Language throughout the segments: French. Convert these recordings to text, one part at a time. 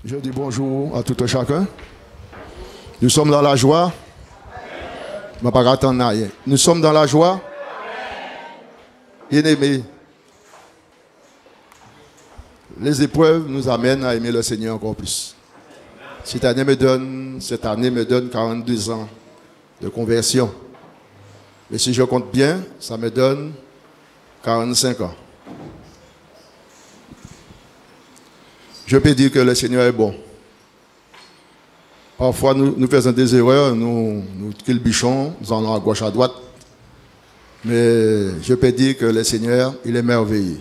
Je dis bonjour à tout et chacun. Nous sommes dans la joie. Je ne vais pas attendre rien. Nous sommes dans la joie. Bien-aimés, les épreuves nous amènent à aimer le Seigneur encore plus. Cette année me donne 42 ans de conversion. Mais si je compte bien, ça me donne 45 ans. Je peux dire que le Seigneur est bon. Parfois, nous faisons des erreurs, nous kilbichons, nous allons à gauche, à droite. Mais je peux dire que le Seigneur, il est merveilleux.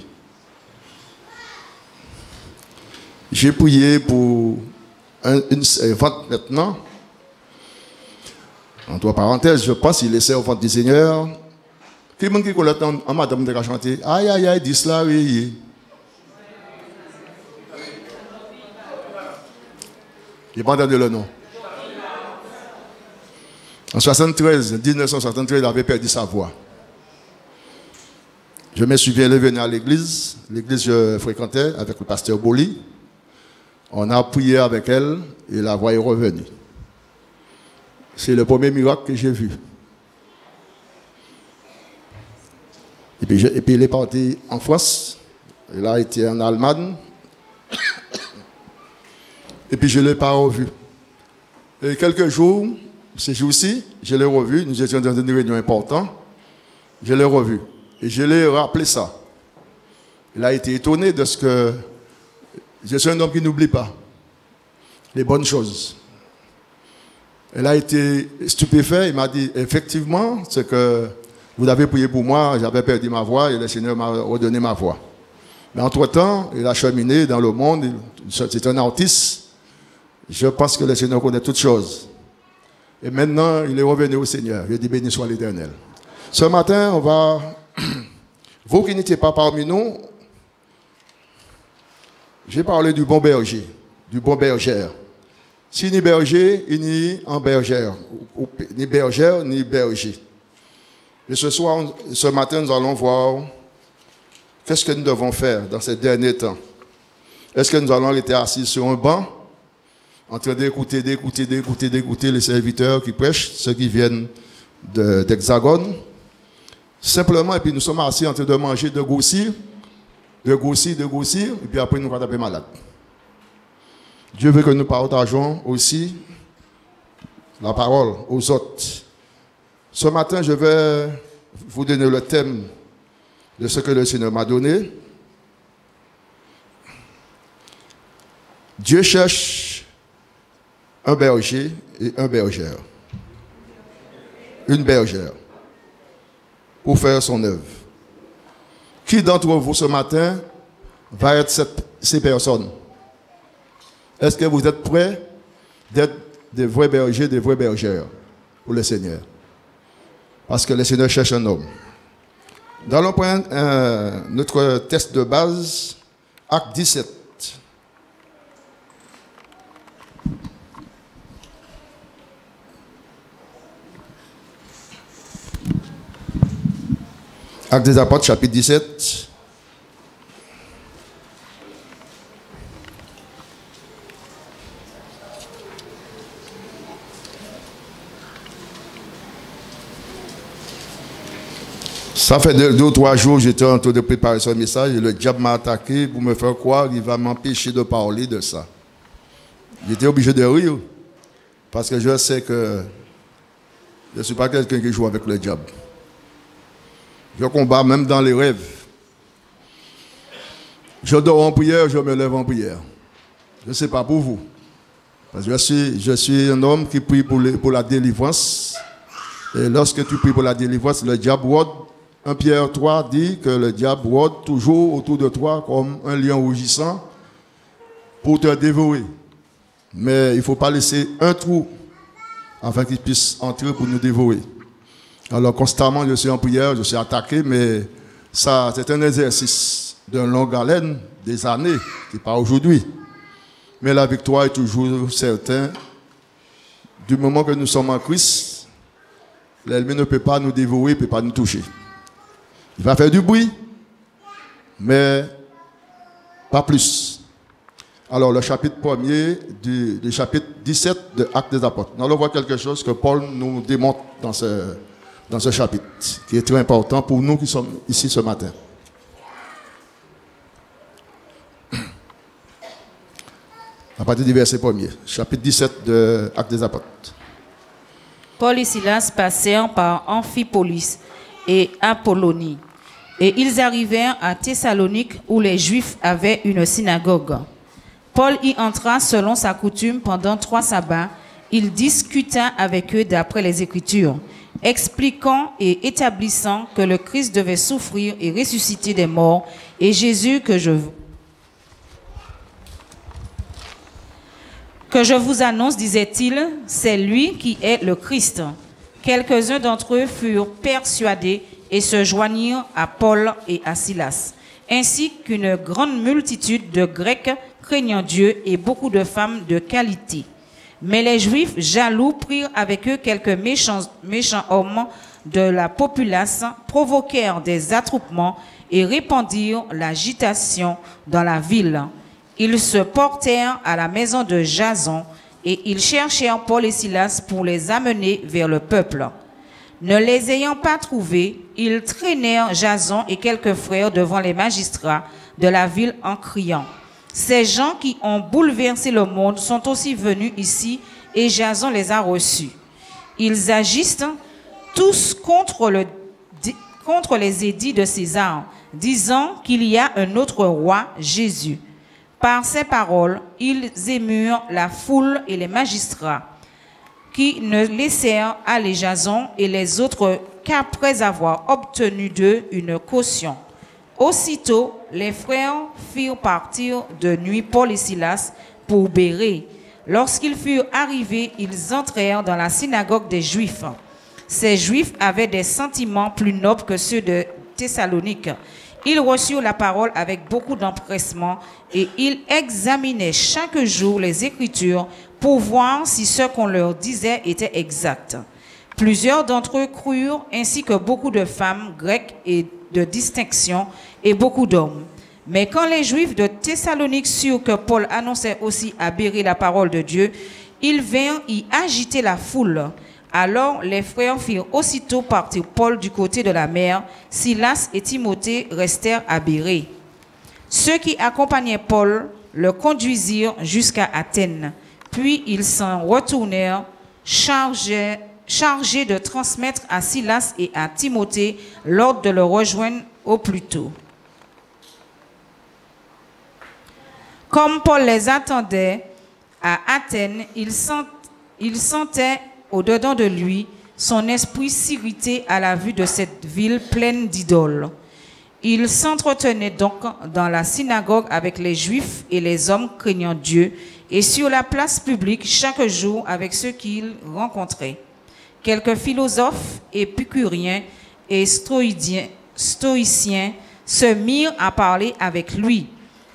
J'ai prié pour une servante maintenant. Entre parenthèses, je pense qu'il est servante du Seigneur. Qui m'a dit qu'on l'attend en madame de chanter? Aïe, aïe, aïe, dis cela, oui. Je n'ai pas entendu le nom. En 1973, il avait perdu sa voix. Je me souviens, elle est venue à l'église. L'église que je fréquentais avec le pasteur Boli. On a prié avec elle et la voix est revenue. C'est le premier miracle que j'ai vu. Et puis il est parti en France. Il a été en Allemagne. Et puis je ne l'ai pas revu. Et quelques jours, ces jours-ci, je l'ai revu. Nous étions dans une réunion importante. Je l'ai revu. Et je l'ai rappelé ça. Il a été étonné de ce que... Je suis un homme qui n'oublie pas les bonnes choses. Il a été stupéfait. Il m'a dit, effectivement, c'est que vous avez prié pour moi, j'avais perdu ma voix et le Seigneur m'a redonné ma voix. Mais entre-temps, il a cheminé dans le monde. C'est un artiste. Je pense que le Seigneur connaît toutes choses. Et maintenant, il est revenu au Seigneur. Je dis, béni soit l'Éternel. Ce matin, on va... Vous qui n'étiez pas parmi nous, j'ai parlé du bon berger, du bon berger. Si ni berger, ni en bergère, ni bergère, ni berger. Et ce matin, nous allons voir qu'est-ce que nous devons faire dans ces derniers temps. Est-ce que nous allons rester assis sur un banc, en train d'écouter les serviteurs qui prêchent, ceux qui viennent d'Hexagone. Simplement, et puis nous sommes assis en train de manger, de grossir, et puis après nous allons taper malade. Dieu veut que nous partageons aussi la parole aux autres. Ce matin, je vais vous donner le thème de ce que le Seigneur m'a donné. Dieu cherche un berger et un bergère. Une bergère. Pour faire son œuvre. Qui d'entre vous ce matin va être ces personnes? Est-ce que vous êtes prêts d'être des vrais bergers, des vraies bergères pour le Seigneur? Parce que le Seigneur cherche un homme. Nous allons prendre notre texte de base, Acte 17. Actes des Apôtres, chapitre 17. Ça fait 2 ou 3 jours que j'étais en train de préparer ce message et le diable m'a attaqué pour me faire croire qu'il va m'empêcher de parler de ça. J'étais obligé de rire parce que je sais que je ne suis pas quelqu'un qui joue avec le diable. Je combats même dans les rêves. Je dors en prière, je me lève en prière. Je ne sais pas pour vous. Parce que je suis un homme qui prie pour la délivrance. Et lorsque tu pries pour la délivrance, le diable rôde. 1 Pierre 3 dit que le diable rôde toujours autour de toi comme un lion rugissant pour te dévorer. Mais il ne faut pas laisser un trou afin qu'il puisse entrer pour nous dévorer. Alors constamment, je suis en prière, je suis attaqué, mais ça, c'est un exercice d'une longue haleine, des années, qui n'est pas aujourd'hui. Mais la victoire est toujours certaine. Du moment que nous sommes en Christ, l'ennemi ne peut pas nous dévorer, ne peut pas nous toucher. Il va faire du bruit, mais pas plus. Alors, le chapitre 1er du chapitre 17 de Actes des Apôtres. Nous allons voir quelque chose que Paul nous démontre dans ce chapitre, qui est très important pour nous qui sommes ici ce matin. À partir du verset 1er, chapitre 17 de Actes des Apôtres. Paul et Silas passèrent par Amphipolis et Apollonie, et ils arrivèrent à Thessalonique où les Juifs avaient une synagogue. Paul y entra selon sa coutume pendant 3 sabbats. Il discuta avec eux d'après les Écritures, expliquant et établissant que le Christ devait souffrir et ressusciter des morts, et Jésus que je vous annonce, disait-il, c'est lui qui est le Christ. Quelques-uns d'entre eux furent persuadés et se joignirent à Paul et à Silas, ainsi qu'une grande multitude de Grecs craignant Dieu et beaucoup de femmes de qualité. Mais les Juifs jaloux prirent avec eux quelques méchants hommes de la populace, provoquèrent des attroupements et répandirent l'agitation dans la ville. Ils se portèrent à la maison de Jason et ils cherchèrent Paul et Silas pour les amener vers le peuple. Ne les ayant pas trouvés, ils traînèrent Jason et quelques frères devant les magistrats de la ville en criant: ces gens qui ont bouleversé le monde sont aussi venus ici et Jason les a reçus. Ils agissent tous contre les édits de César, disant qu'il y a un autre roi, Jésus. Par ces paroles, ils émurent la foule et les magistrats, qui ne laissèrent aller Jason et les autres qu'après avoir obtenu d'eux une caution. Aussitôt, les frères firent partir de nuit Paul et Silas pour Bérée. Lorsqu'ils furent arrivés, ils entrèrent dans la synagogue des Juifs. Ces Juifs avaient des sentiments plus nobles que ceux de Thessalonique. Ils reçurent la parole avec beaucoup d'empressement et ils examinaient chaque jour les Écritures pour voir si ce qu'on leur disait était exact. Plusieurs d'entre eux crurent, ainsi que beaucoup de femmes grecques et de distinction et beaucoup d'hommes. Mais quand les Juifs de Thessalonique surent que Paul annonçait aussi à Bérée la parole de Dieu, ils vinrent y agiter la foule. Alors les frères firent aussitôt partir Paul du côté de la mer. Silas et Timothée restèrent à Bérée. Ceux qui accompagnaient Paul le conduisirent jusqu'à Athènes. Puis ils s'en retournèrent chargés de transmettre à Silas et à Timothée l'ordre de le rejoindre au plus tôt. Comme Paul les attendait à Athènes, il sentait au-dedans de lui son esprit s'irriter à la vue de cette ville pleine d'idoles. Il s'entretenait donc dans la synagogue avec les Juifs et les hommes craignant Dieu, et sur la place publique chaque jour avec ceux qu'il rencontrait. Quelques philosophes, épicuriens et stoïciens se mirent à parler avec lui.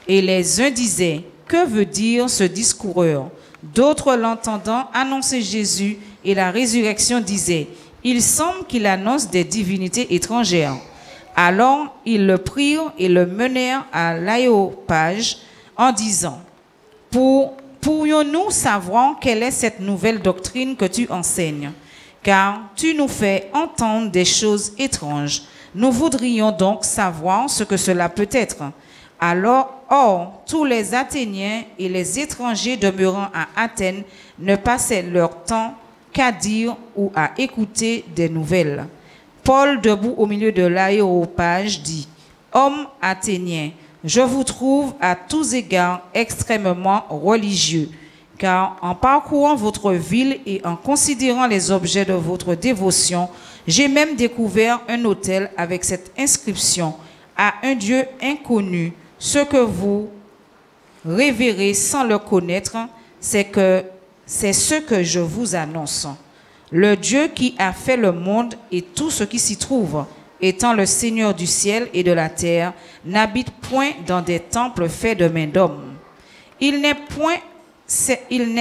Et les uns disaient: que veut dire ce discoureur? D'autres, l'entendant annoncer Jésus et la résurrection, disaient: il semble qu'il annonce des divinités étrangères. Alors ils le prirent et le menèrent à l'Aréopage en disant: pourrions-nous savoir quelle est cette nouvelle doctrine que tu enseignes? Car tu nous fais entendre des choses étranges. Nous voudrions donc savoir ce que cela peut être. Alors, or, tous les Athéniens et les étrangers demeurant à Athènes ne passaient leur temps qu'à dire ou à écouter des nouvelles. Paul, debout au milieu de l'Aréopage, dit: hommes athéniens, je vous trouve à tous égards extrêmement religieux, car en parcourant votre ville et en considérant les objets de votre dévotion, j'ai même découvert un autel avec cette inscription: à un Dieu inconnu. Ce que vous révérez sans le connaître, c'est ce que je vous annonce. Le Dieu qui a fait le monde et tout ce qui s'y trouve, étant le Seigneur du ciel et de la terre, n'habite point dans des temples faits de mains d'hommes. Il n'est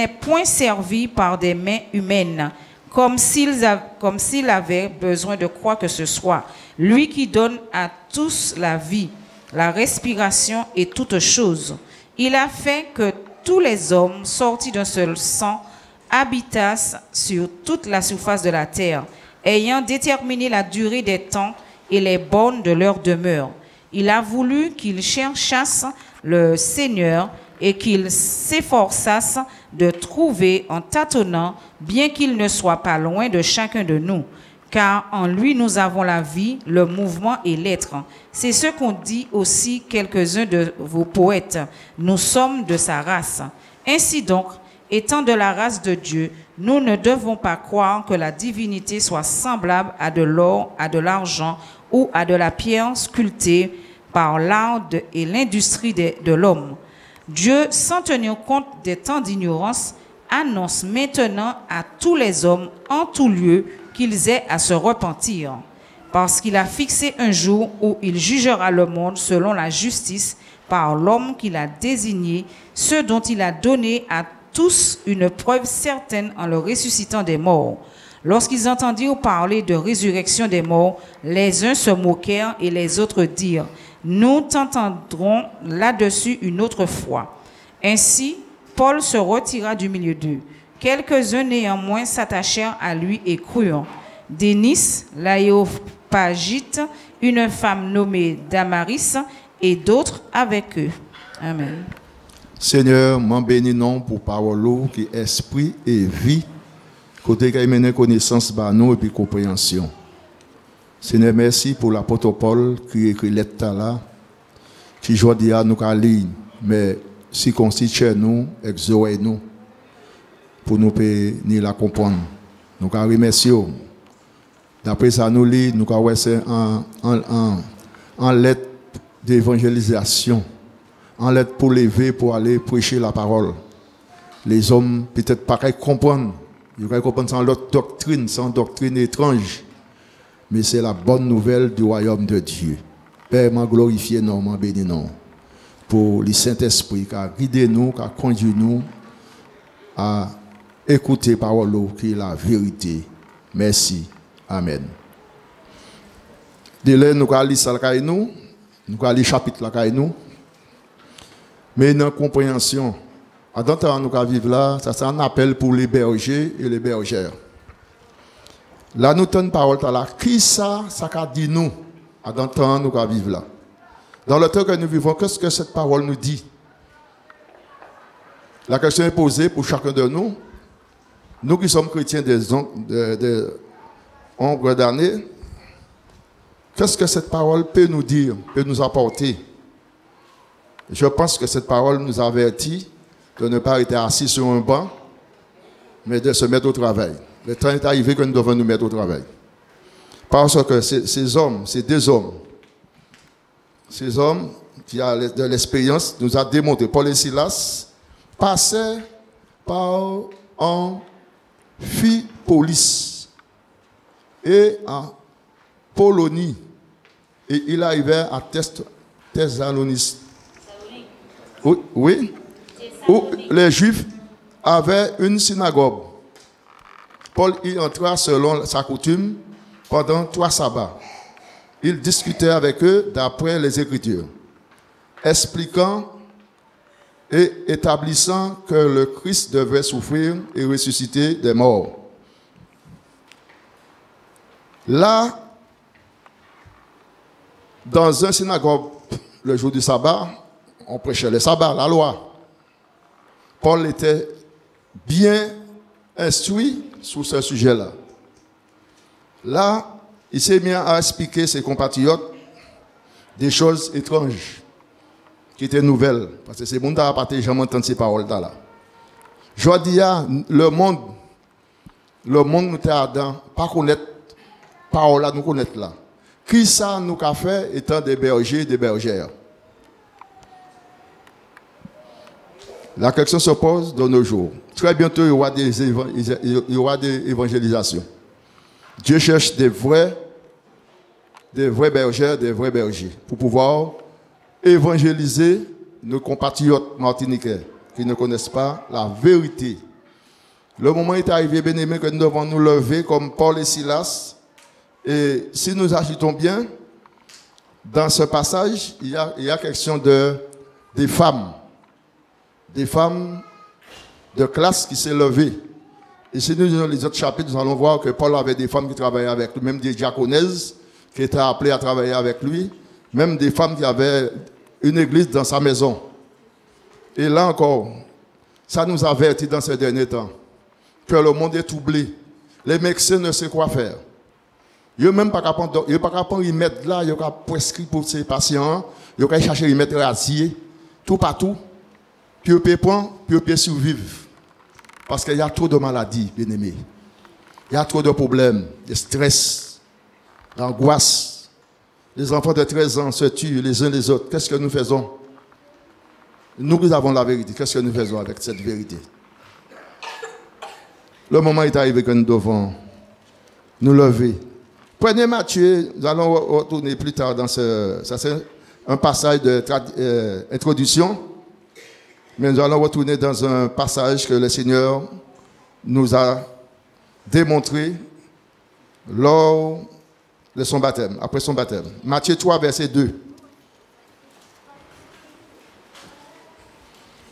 point servi par des mains humaines, comme s'il avait besoin de quoi que ce soit. Lui qui donne à tous la vie, la respiration et toutes choses. Il a fait que tous les hommes sortis d'un seul sang habitassent sur toute la surface de la terre, ayant déterminé la durée des temps et les bornes de leur demeure. Il a voulu qu'ils cherchassent le Seigneur et qu'ils s'efforçassent de trouver en tâtonnant, bien qu'il ne soit pas loin de chacun de nous. Car en lui nous avons la vie, le mouvement et l'être. C'est ce qu'ont dit aussi quelques-uns de vos poètes. Nous sommes de sa race. Ainsi donc, étant de la race de Dieu, nous ne devons pas croire que la divinité soit semblable à de l'or, à de l'argent ou à de la pierre sculptée par l'art et l'industrie de l'homme. Dieu, sans tenir compte des temps d'ignorance, annonce maintenant à tous les hommes en tout lieu qu'ils aient à se repentir, parce qu'il a fixé un jour où il jugera le monde selon la justice par l'homme qu'il a désigné, ce dont il a donné à tous une preuve certaine en le ressuscitant des morts. Lorsqu'ils entendirent parler de résurrection des morts, les uns se moquèrent et les autres dirent: nous t'entendrons là-dessus une autre fois. Ainsi, Paul se retira du milieu d'eux. Quelques-uns néanmoins s'attachèrent à lui et crurent. Dénis, l'Aréopagite, une femme nommée Damaris et d'autres avec eux. Amen. Seigneur, m'en bénis non pour parole qui est esprit et vie, côté qui mène connaissance par nous et puis compréhension. Seigneur, merci pour l'apôtre Paul qui écrit lettre là, qui aujourd'hui a nous qu'à lire, mais si constitue nous, exhorte nous, pour nous ni la comprendre. Nous qu'à remercier. D'après ça, nous lit, nous qu'à c'est en lettre d'évangélisation, en lettre pour lever, pour aller prêcher la parole. Les hommes peut-être pas comprendre, ils ne comprendre sans l'autre doctrine, sans doctrine étrange. Mais c'est la bonne nouvelle du royaume de Dieu. Père, m'en glorifié, non, m'en béni, non. Pour le Saint-Esprit qui a guidé nous, qui a conduit nous à écouter la parole qui est la vérité. Merci. Amen. De là, nous allons lire ça, nous allons lire chapitre là, nous. Mais dans la compréhension, à tant que nous allons vivre là, ça c'est un appel pour les bergers et les bergères. Là, nous tenons parole là. Qui ça qu'a dit nous? À tant que nous allons vivre là. Dans le temps que nous vivons, qu'est-ce que cette parole nous dit? La question est posée pour chacun de nous. Nous qui sommes chrétiens des nombre d'années, qu'est-ce que cette parole peut nous dire, peut nous apporter? Je pense que cette parole nous avertit de ne pas être assis sur un banc, mais de se mettre au travail. Le temps est arrivé que nous devons nous mettre au travail. Parce que ces hommes, ces deux hommes, ces hommes qui ont de l'expérience, nous ont démontré, Paul et Silas, passaient par Amphipolis et en Polonie. Et il arrivait à Thessalonique. Oui. Où les Juifs avaient une synagogue. Paul y entra selon sa coutume pendant 3 sabbats. Il discutait avec eux d'après les Écritures, expliquant et établissant que le Christ devait souffrir et ressusciter des morts. Là, dans un synagogue, le jour du sabbat, on prêchait le sabbat, la loi. Paul était bien instruit sur ce sujet-là. Là, il s'est mis à expliquer à ses compatriotes des choses étranges qui étaient nouvelles. Parce que c'est bon d'avoir pas jamais entendu ces paroles-là. Je dis, le monde nous était dedans, pas connaître parole là, nous connaître là. Qui ça nous a fait étant des bergers et des bergères? La question se pose de nos jours. Très bientôt, il y aura des évangélisations. Dieu cherche des vrais bergères, des vrais bergers, pour pouvoir évangéliser nos compatriotes martiniquais qui ne connaissent pas la vérité. Le moment est arrivé, bien aimé, que nous devons nous lever comme Paul et Silas. Et si nous agitons bien, dans ce passage, il y a question des femmes. des femmes de classe qui s'est levée. Et si nous lisons les autres chapitres, nous allons voir que Paul avait des femmes qui travaillaient avec lui, même des diaconesses qui étaient appelées à travailler avec lui, même des femmes qui avaient une église dans sa maison. Et là encore, ça nous avertit dans ces derniers temps que le monde est troublé. Les médecins ne savent quoi faire. Ils ne peuvent pas y mettre là, ils peuvent prescrire pour ces patients, ils peuvent chercher à y mettre rasier, tout partout, puis ils peuvent survivre. Parce qu'il y a trop de maladies, bien aimés. Il y a trop de problèmes, de stress, d'angoisse. Les enfants de 13 ans se tuent les uns les autres. Qu'est-ce que nous faisons? Nous avons la vérité. Qu'est-ce que nous faisons avec cette vérité? Le moment est arrivé que nous devons nous lever. Prenez Matthieu, nous allons retourner plus tard dans ça c'est un passage d'introduction, mais nous allons retourner dans un passage que le Seigneur nous a démontré lors de son baptême, après son baptême. Matthieu 3, verset 2.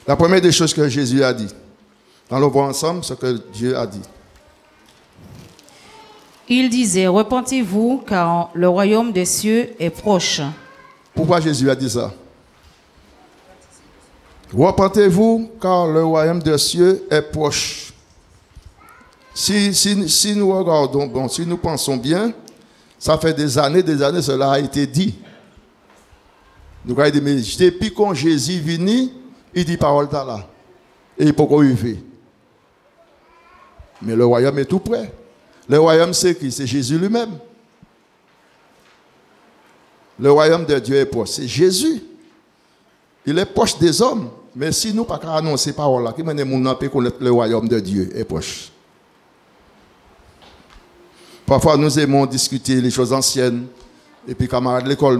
La première des choses que Jésus a dit. Allons voir ensemble ce que Dieu a dit. Il disait, repentez-vous, car le royaume des cieux est proche. Pourquoi Jésus a dit ça? Repentez-vous, car le royaume des cieux est proche. Si nous regardons, bon, si nous pensons bien, ça fait des années, cela a été dit. Nous avons dit, mais depuis quand Jésus est venu, il dit parole là. Et il peut pas y faire. Mais le royaume est tout près. Le royaume, c'est qui? C'est Jésus lui-même. Le royaume de Dieu est proche. C'est Jésus. Il est proche des hommes. Mais si nous ne pouvons pas annoncer parole là, qui mène mon peut connaître le royaume de Dieu est proche. Parfois, nous aimons discuter les choses anciennes. Et puis, camarades de l'école,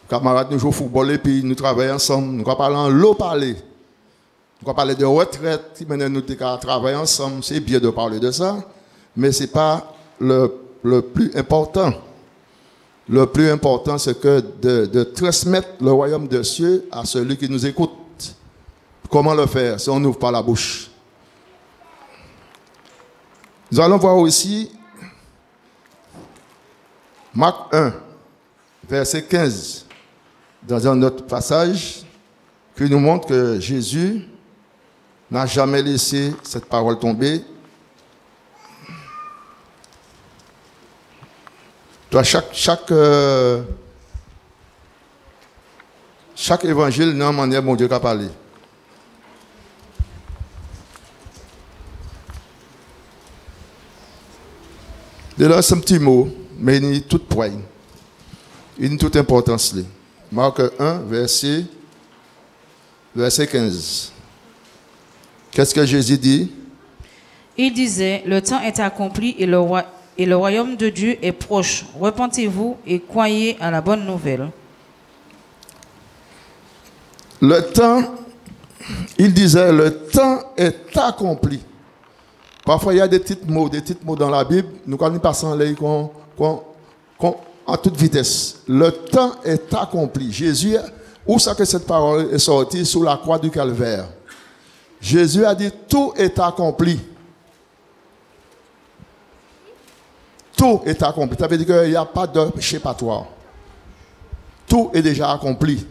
camarades nous jouons au football et puis nous travaillons ensemble. Nous parlons en l'eau parler. Nous allons parler de retraite, qui mène nous à travailler ensemble. C'est bien de parler de ça, mais ce n'est pas le plus important. Le plus important, c'est que de transmettre le royaume des cieux à celui qui nous écoute. Comment le faire si on n'ouvre pas la bouche? Nous allons voir aussi Marc 1, verset 15, dans un autre passage, qui nous montre que Jésus n'a jamais laissé cette parole tomber. Toi, chaque évangile n'a une manière bon Dieu qu'a parlé. De là, c'est un petit mot, mais il y a toute poigne. Il y a toute importance. Marc 1, verset 15. Qu'est-ce que Jésus dit? Il disait, le temps est accompli et le royaume de Dieu est proche. Repentez-vous et croyez à la bonne nouvelle. Le temps, il disait, le temps est accompli. Parfois, il y a des petits mots dans la Bible, nous quand nous passons là, en toute vitesse. Le temps est accompli. Jésus, où ça que cette parole est sortie? Sous la croix du calvaire. Jésus a dit, tout est accompli. Tout est accompli. Ça veut dire qu'il n'y a pas d'échappatoire. Tout est déjà accompli.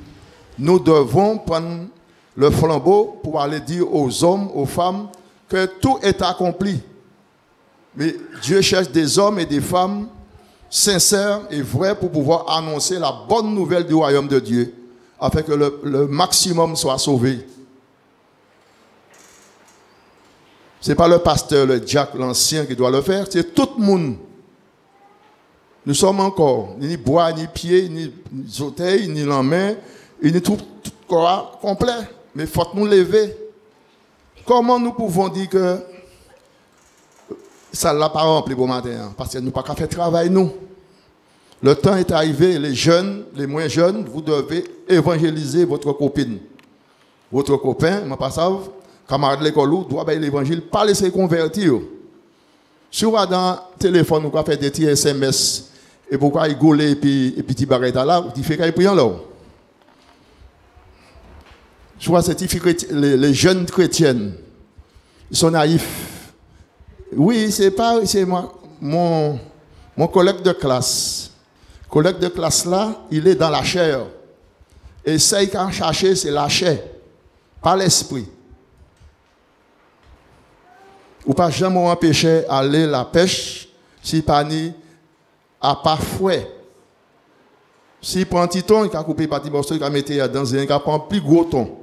Nous devons prendre le flambeau pour aller dire aux hommes, aux femmes, que tout est accompli. Mais Dieu cherche des hommes et des femmes sincères et vrais pour pouvoir annoncer la bonne nouvelle du royaume de Dieu, afin que le maximum soit sauvé. Ce n'est pas le pasteur, le diacre, l'ancien qui doit le faire, c'est tout le monde. Nous sommes encore, ni bois, ni pieds, ni orteils, ni la main, ni tout corps complet. Mais il faut nous lever. Comment nous pouvons dire que ça ne l'a pas rempli pour matin? Parce que nous n'avons pas fait travail, nous. Le temps est arrivé, les jeunes, les moins jeunes, vous devez évangéliser votre copine. Votre copain, je ne sais pas, camarade de l'école, doit faire l'évangile, pas laisser convertir. Si vous avez dans le téléphone, vous faites des petits SMS, et pourquoi il goule et puis petit barrette là, il fait qu'il prie là. Je vois ces les jeunes chrétiennes, ils sont naïfs. Oui, c'est mon collègue de classe. Collègue de classe là, il est dans la chair. Et ça, qu'il a cherché, c'est la chair, pas l'esprit. Ou pas jamais empêcher aller la pêche si pas ni à pas fouet. S'il prend un petit ton, il a coupé par petit morceau, il a mis dans un, il a prend plus gros ton.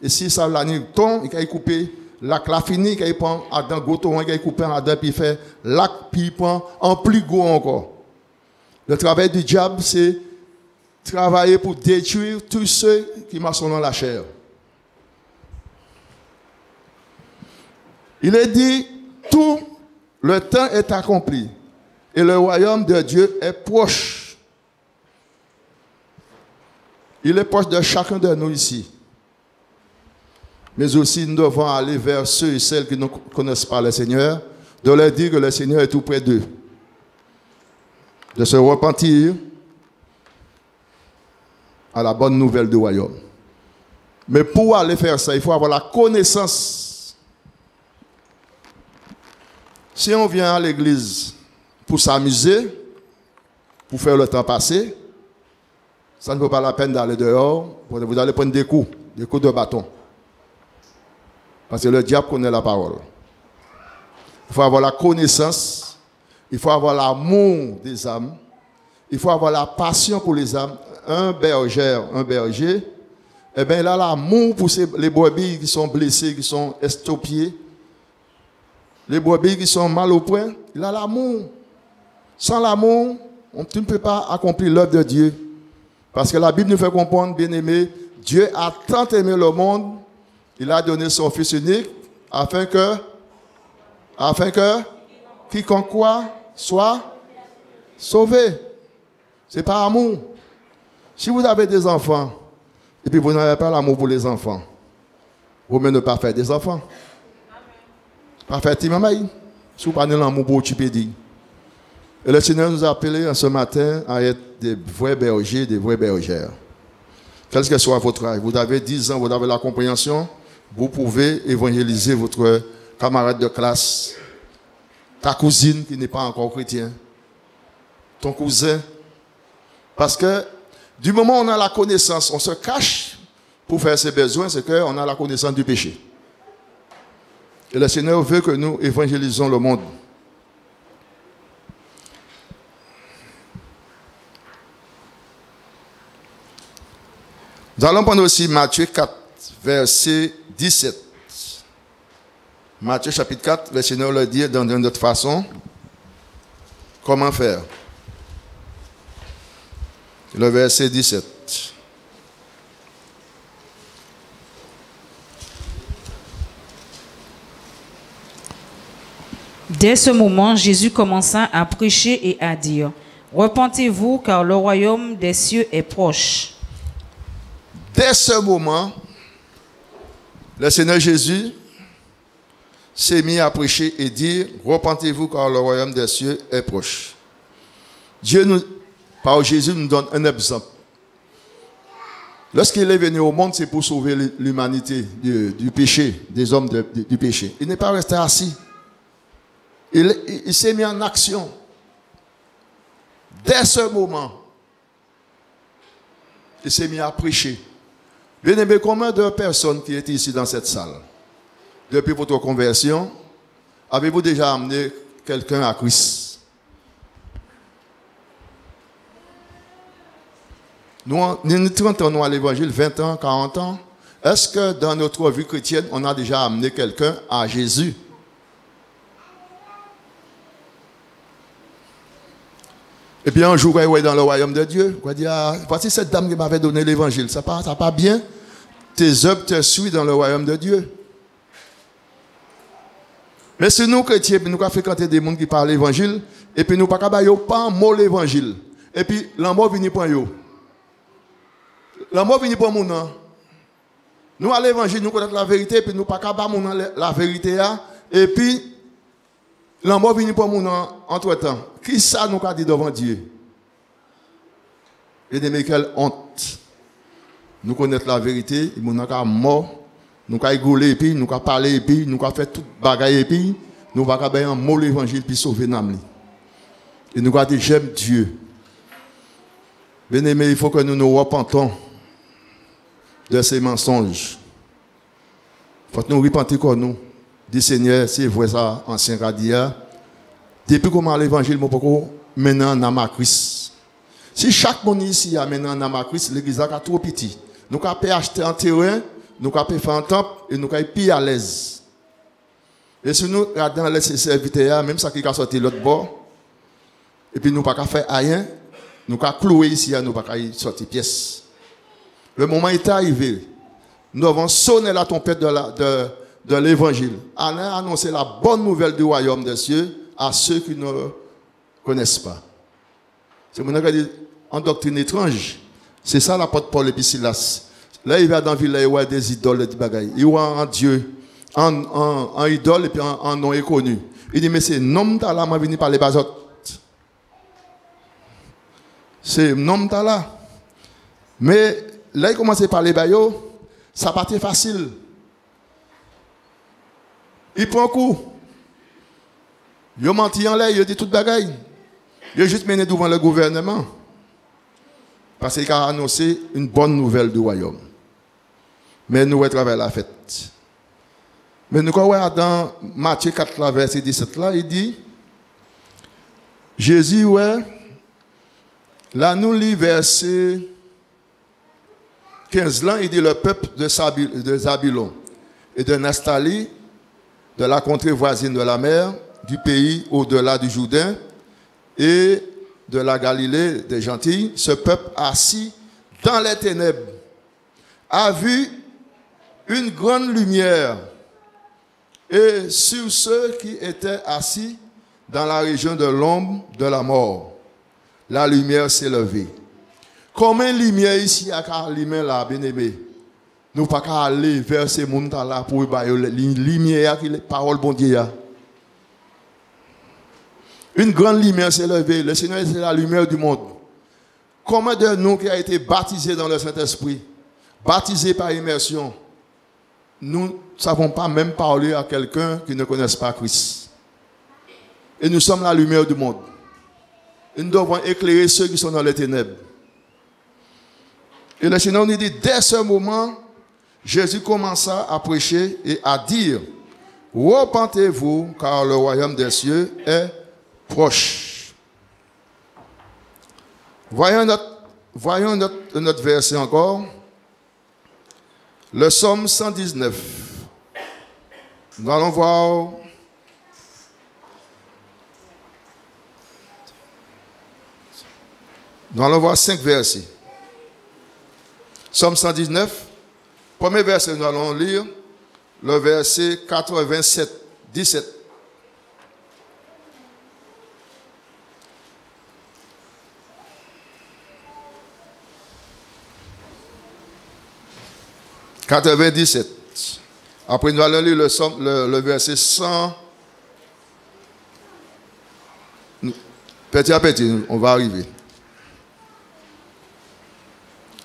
Et si ça l'a ni ton, il a coupé la fini, il prend dans gros ton, il a coupé en dedans puis il fait lac puis il prend en plus gros encore. Le travail du diable, c'est travailler pour détruire tous ceux qui marchent dans la chair. Il est dit, tout le temps est accompli et le royaume de Dieu est proche. Il est proche de chacun de nous ici. Mais aussi, nous devons aller vers ceux et celles qui ne connaissent pas le Seigneur, de leur dire que le Seigneur est tout près d'eux. De se repentir à la bonne nouvelle du royaume. Mais pour aller faire ça, il faut avoir la connaissance. Si on vient à l'église pour s'amuser, pour faire le temps passer, ça ne vaut pas la peine d'aller dehors, vous allez prendre des coups de bâton. Parce que le diable connaît la parole. Il faut avoir la connaissance, il faut avoir l'amour des âmes, il faut avoir la passion pour les âmes. Un berger, eh bien, il a l'amour pour les brebis qui sont blessés, qui sont estropiés, les brebis qui sont mal au point. Il a l'amour. Sans l'amour, tu ne peux pas accomplir l'œuvre de Dieu. Parce que la Bible nous fait comprendre, bien aimé, Dieu a tant aimé le monde, il a donné son Fils unique, afin que quiconque soit sauvé. C'est par amour. Si vous avez des enfants, et puis vous n'avez pas l'amour pour les enfants, vous ne pas faire des enfants. Pas faire timamaï. Si vous n'avez pas l'amour pour tu peux dire. Et le Seigneur nous a appelés ce matin à être des vrais bergers, des vraies bergères. Quel que soit votre âge, vous avez 10 ans, vous avez la compréhension, vous pouvez évangéliser votre camarade de classe, ta cousine qui n'est pas encore chrétien, ton cousin. Parce que du moment où on a la connaissance, on se cache pour faire ses besoins, c'est qu'on a la connaissance du péché. Et le Seigneur veut que nous évangélisons le monde. Nous allons prendre aussi Matthieu 4, verset 17. Matthieu chapitre 4, le Seigneur le dit d'une autre façon. Comment faire? Le verset 17. Dès ce moment, Jésus commença à prêcher et à dire, « Repentez-vous, car le royaume des cieux est proche. » Dès ce moment, le Seigneur Jésus s'est mis à prêcher et dire, « Repentez-vous, car le royaume des cieux est proche. » Dieu par Jésus nous donne un exemple. Lorsqu'il est venu au monde, c'est pour sauver l'humanité du péché, des hommes du péché. Il n'est pas resté assis. Il s'est mis en action. Dès ce moment, il s'est mis à prêcher. Bien aimé, combien de personnes qui étaient ici dans cette salle, depuis votre conversion, avez-vous déjà amené quelqu'un à Christ? Nous 30 ans à l'évangile, 20 ans, 40 ans. Est-ce que dans notre vie chrétienne, on a déjà amené quelqu'un à Jésus? Et puis un jour, quand il est dans le royaume de Dieu, il dit, voici cette dame qui m'avait donné l'évangile. Ça pas bien? Tes œuvres te suivent dans le royaume de Dieu. Mais si nous, chrétiens, nous avons fréquenté des gens qui parlent l'évangile, et puis nous n'avons pas un mot l'évangile. Et puis l'amour vient pour eux. L'amour vient pour nous. Nous, à l'évangile, nous connaissons la vérité, et puis nous ne pouvons pas la vérité. Et puis, l'amour vient pour nous entre-temps. Qui ça nous a dit devant Dieu? Et de quelle honte. nous connaître la vérité, nous avons mort, nous avons rigolé, et puis nous avons parlé, et puis nous avons fait tout bagaille, et puis nous avons fait un mot l'évangile, puis sauver l'âme. Et nous avons dit, j'aime Dieu. Bien aimé, il faut que nous nous repentons de ces mensonges. Il faut que nous repentons comme nous. Dis Seigneur, c'est vrai ça, ancien radia. Depuis comment l'évangile, mon poko, maintenant, dans ma Christ. Si chaque monde ici a maintenant dans ma Christ, l'église a trop petit. Nous avons acheter un terrain, nous avons faire un temple et nous avons plus à l'aise. Et si nous regardons les serviteurs, même ça qui a sorti l'autre bord, et puis nous n'avons pas faire rien, nous avons cloué ici, nous n'avons pas sortir pièce. Le moment est arrivé. Nous avons sonné la trompette de l'évangile. On a annoncé la bonne nouvelle du royaume des cieux à ceux qui ne connaissent pas. C'est mon dit en doctrine étrange. C'est ça l'apôtre Paul et Silas. Là, il va dans la ville, il voit des idoles, des bagailles. Il voit un Dieu, un idole et puis un nom inconnu. Il dit, mais c'est nom là, m'a venu par les basotes. C'est nom là. Mais là, il commence à parler bayo, ça partait facile. Il prend un coup. Il menti en l'air, il dit toute bagaille. Il a juste mené devant le gouvernement. Parce qu'il a annoncé une bonne nouvelle du royaume. Mais nous allons travailler la fête. Mais nous voyons dans Matthieu 4, verset 17, là, il dit, Jésus, ouais, là nous lit verset 15, là, il dit, le peuple de Zabulon et de Naphtali, de la contrée voisine de la mer, du pays au-delà du Jourdain et de la Galilée des Gentils, ce peuple assis dans les ténèbres a vu une grande lumière, et sur ceux qui étaient assis dans la région de l'ombre de la mort, la lumière s'est levée. Combien de lumière ici à lumière là, bien-aimé? Nous pas qu'à aller vers ces mondes là pour voir la lumière qui est la parole bon Dieu. Une grande lumière s'est levée. Le Seigneur est la lumière du monde. Combien de nous qui a été baptisés dans le Saint-Esprit, baptisés par immersion, nous ne savons pas même parler à quelqu'un qui ne connaisse pas Christ. Et nous sommes la lumière du monde. Et nous devons éclairer ceux qui sont dans les ténèbres. Et le Seigneur nous dit, dès ce moment, Jésus commença à prêcher et à dire, repentez-vous, car le royaume des cieux est proche. Voyons notre verset encore. Le psaume 119. Nous allons voir Nous allons voir 5 versets. Psaume 119, premier verset, nous allons lire le verset 87, 17. « 97. Après, nous allons lire le verset 100. Petit à petit, on va arriver.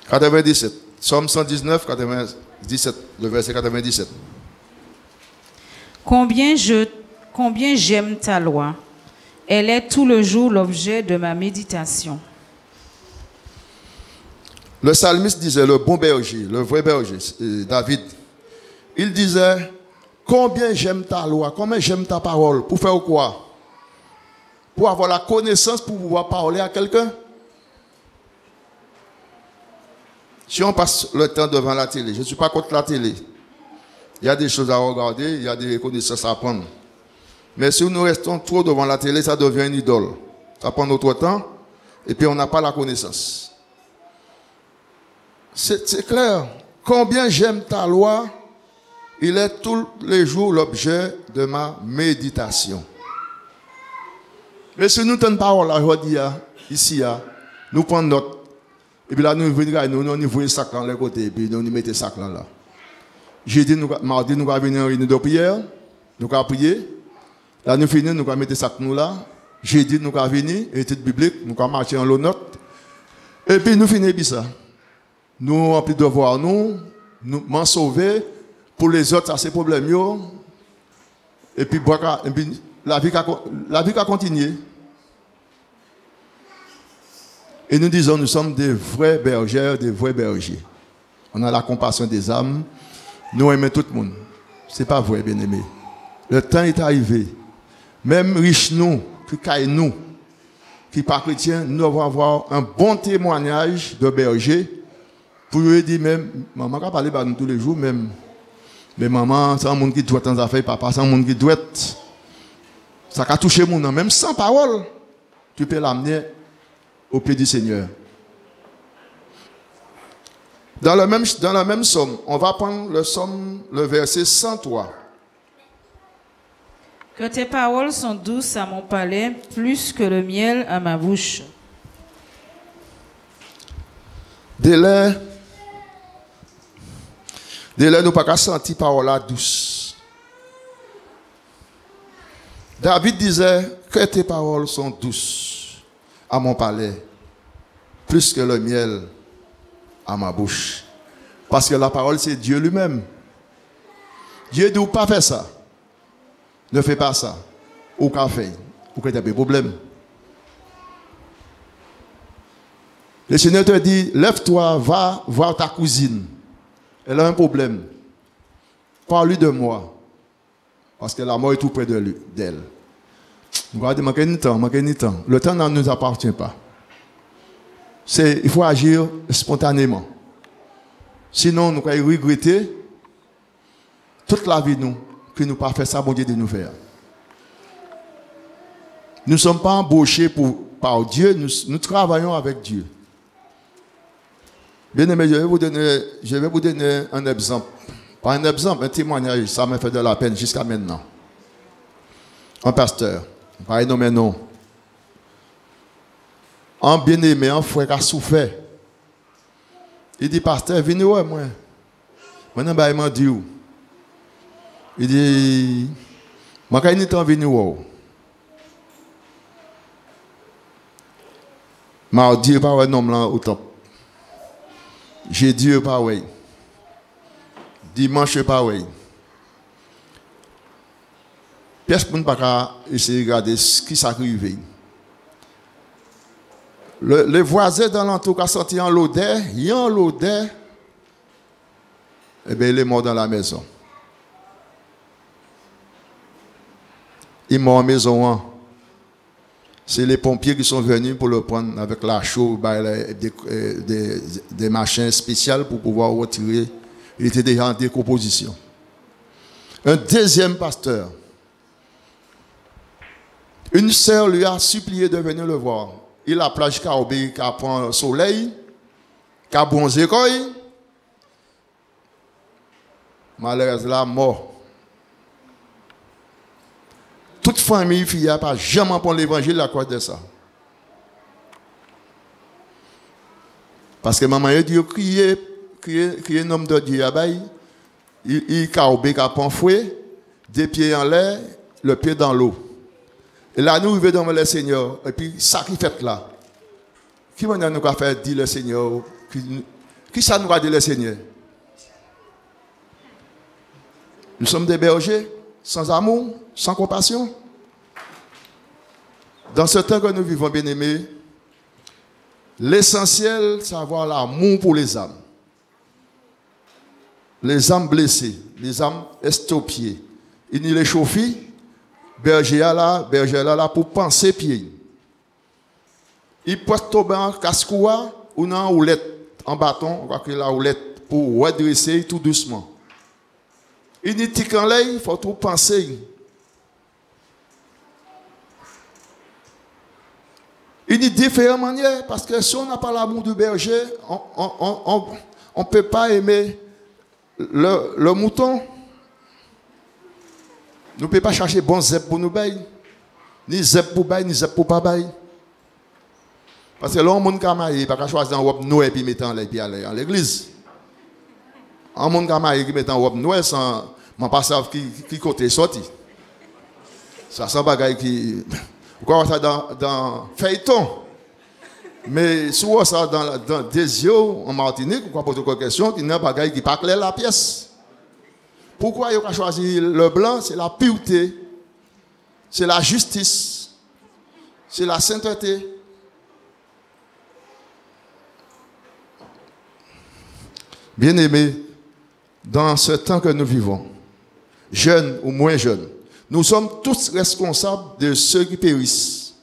97. Psaume 119, 97. Le verset 97. Combien j'aime ta loi. Elle est tout le jour l'objet de ma méditation. Le psalmiste disait, le bon berger, le vrai berger, David, il disait, combien j'aime ta loi, combien j'aime ta parole, pour faire quoi? Pour avoir la connaissance, pour pouvoir parler à quelqu'un. Si on passe le temps devant la télé, je ne suis pas contre la télé. Il y a des choses à regarder, il y a des connaissances à apprendre. Mais si nous restons trop devant la télé, ça devient une idole. Ça prend notre temps, et puis on n'a pas la connaissance. C'est clair. Combien j'aime ta loi, il est tous les jours l'objet de ma méditation. Mais si nous tenons parole aujourd'hui, ici, nous prenons note. Et puis là, nous voyons un sac dans les côtés, et puis nous mettons le sac là. Jeudi, mardi, nous allons venir en réunion de prière, nous allons prier. Là, nous finissons, nous allons mettre le sac là. Jeudi, nous allons venir, étude biblique, nous allons marcher en l'eau note. Et puis nous finissons ça. nous remplis de devoir, nous m'en sauver, pour les autres, ça c'est problème. Et puis, la vie a continué. Et nous disons, nous sommes des vrais bergères, des vrais bergers. On a la compassion des âmes. Nous aimons tout le monde. Ce n'est pas vrai, bien-aimé. Le temps est arrivé. Même riches nous, qui pas chrétiens, nous devons avoir un bon témoignage de berger pour lui dire même, maman qui parle de nous tous les jours, même, mais maman, c'est un monde qui doit dans affaires, papa, c'est un monde qui doit. Ça a touché mon âme, même sans parole, tu peux l'amener au pied du Seigneur. Dans la même somme, on va prendre le verset 103. Que tes paroles sont douces à mon palais, plus que le miel à ma bouche. Dès nous pas qu'à sentir parole douce. David disait que tes paroles sont douces à mon palais, plus que le miel à ma bouche. Parce que la parole, c'est Dieu lui-même. Dieu ne doit pas faire ça. Ne fais pas ça. Ou qu'à faire. Ou que tu as des problèmes. Le Seigneur te dit, lève-toi, va voir ta cousine. Elle a un problème. Parle-lui de moi. Parce que la mort est tout près d'elle. Regardez, manquez ni temps. Le temps ne nous appartient pas. Il faut agir spontanément. Sinon, nous allons regretter toute la vie que nous pas fait ça, bon Dieu, de nous faire. Nous ne sommes pas embauchés par Dieu, nous travaillons avec Dieu. Bien aimé, je vais vous donner un exemple. Pas un exemple, un témoignage, ça m'a fait de la peine jusqu'à maintenant. Un pasteur, pas nommé non. Un bien-aimé, un frère qui a souffert. Il dit, pasteur, venez ouais, moi. Maintenant, il m'a dit, il dit, je ne vais pas venir ouais. Mardi, pas ouais, non, là, au top. Jeudi, pas ouais. Dimanche, pas ouais. Personne ne peut pas essayer de regarder ce qui s'arrive. Les voisins dans l'entour qui ont sorti en l'odeur, eh bien, il est mort dans la maison. Il est mort en maison. C'est les pompiers qui sont venus pour le prendre avec la chaux, des machins spéciaux pour pouvoir retirer. Il était déjà en décomposition. Un deuxième pasteur, une sœur lui a supplié de venir le voir. Il a plage qui a pris le soleil, qui a bronzé, malheureusement, mort. Toute famille, fille, n'a pas jamais pour l'évangile à cause de ça. Parce que maman a dit, crier un homme de Dieu, il a pris un fouet, des pieds en l'air, le pied dans l'eau. Et là, nous arrivons devant le Seigneur, et puis ça qui fait là. Qui va nous faire dire le Seigneur? Qui ça nous va dire le Seigneur? Nous sommes des bergers, sans amour, sans compassion. Dans ce temps que nous vivons, bien-aimés, l'essentiel, c'est avoir l'amour pour les âmes. Les âmes blessées, les âmes estopiées. Il n'y les chauffe. Berger là pour penser pied. Il peut tomber en cascoua ou en houlette, en bâton, la houlette pour redresser tout doucement. Il dit qu'en l'air, il faut tout penser. Il dit différentes manières, parce que si on n'a pas l'amour du berger, on ne peut pas aimer le mouton. Nous ne pouvons pas chercher bon zep pour nous bailler. Ni zep pour bailler, ni zep pour pas bailler. Parce que là, on a marié, pas choisir un robe noire et puis mettre en l'église. Un monde qui a marié qui met en robe noire sans pas savoir qui côté sorti. Ça sent bagaille qui. Vous voyez ça dans feuilleton. Mais souvent, ça, dans des yeux en Martinique, on pose une question qui n'a pas qui pas clair la pièce. Pourquoi il a choisi le blanc? C'est la pureté, c'est la justice, c'est la sainteté. Bien-aimés, dans ce temps que nous vivons, jeunes ou moins jeunes, nous sommes tous responsables de ceux qui périssent.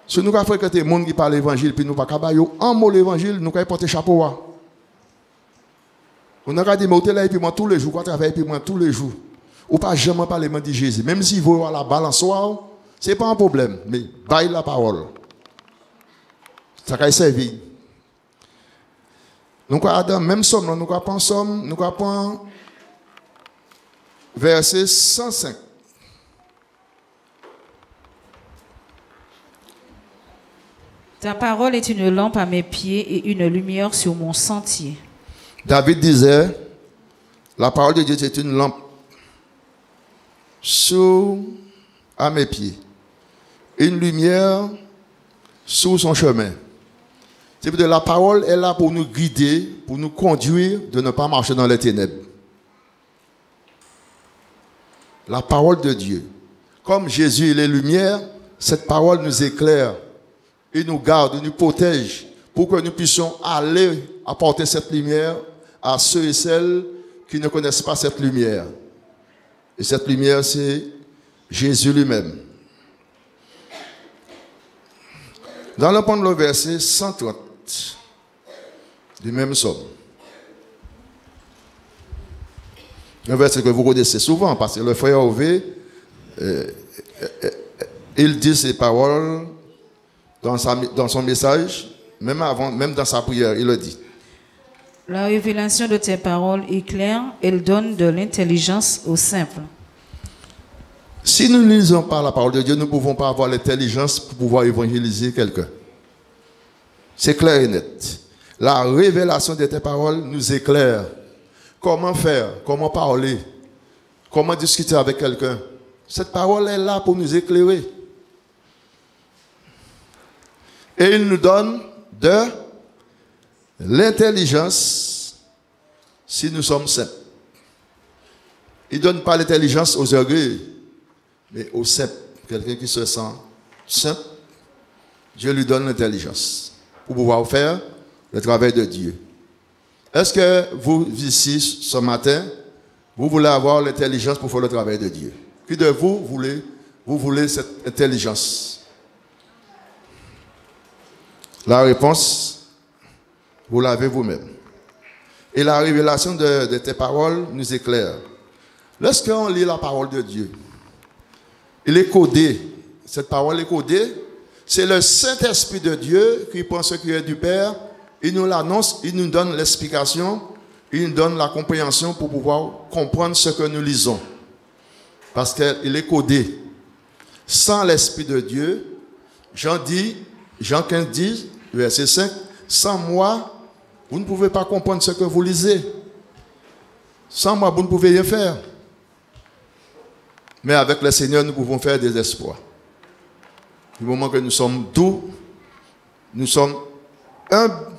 Si nous avons fréquenté les gens qui parlent l'évangile, puis nous ne pouvons pas en mot l'évangile, nous pouvons porter chapeau. On a dit, mais là, et puis moi tous les jours, on travaille, et puis moi tous les jours. Ou pas jamais parler de Jésus. Même si vous avez la balançoire, ce n'est pas un problème. Mais baille la parole. Ça va servir. Nous avons même somme, nous avons somme, nous avons verset 105. Ta parole est une lampe à mes pieds et une lumière sur mon sentier. David disait, la parole de Dieu c'est une lampe à mes pieds, une lumière sur son chemin. C'est-à-dire la parole est là pour nous guider, pour nous conduire de ne pas marcher dans les ténèbres. La parole de Dieu. Comme Jésus est la lumière, cette parole nous éclaire, et nous garde, nous protège, pour que nous puissions aller apporter cette lumière à ceux et celles qui ne connaissent pas cette lumière. Et cette lumière, c'est Jésus lui-même. Dans le verset 130 du même psaume, un verset que vous connaissez souvent, parce que le frère Ové, il dit ces paroles dans son message, même dans sa prière, il le dit. La révélation de tes paroles est claire, elle donne de l'intelligence aux simples. Si nous ne lisons pas la parole de Dieu, nous ne pouvons pas avoir l'intelligence pour pouvoir évangéliser quelqu'un. C'est clair et net. La révélation de tes paroles nous éclaire. Comment faire, comment parler, comment discuter avec quelqu'un. Cette parole est là pour nous éclairer. Et il nous donne de l'intelligence si nous sommes simples. Il ne donne pas l'intelligence aux orgueils, mais aux simples. Quelqu'un qui se sent simple, Dieu lui donne l'intelligence pour pouvoir faire le travail de Dieu. Est-ce que vous, ici, ce matin, vous voulez avoir l'intelligence pour faire le travail de Dieu? Qui de vous voulez cette intelligence? La réponse, vous l'avez vous-même. Et la révélation de tes paroles nous éclaire. Lorsqu'on lit la parole de Dieu, il est codé. Cette parole est codée. C'est le Saint-Esprit de Dieu qui prend ce qui est du Père. Il nous l'annonce, il nous donne l'explication, il nous donne la compréhension pour pouvoir comprendre ce que nous lisons. Parce qu'il est codé. Sans l'Esprit de Dieu, Jean 15 dit, verset 5, sans moi, vous ne pouvez pas comprendre ce que vous lisez. Sans moi, vous ne pouvez rien faire. Mais avec le Seigneur, nous pouvons faire des exploits. Du moment que nous sommes doux, nous sommes humbles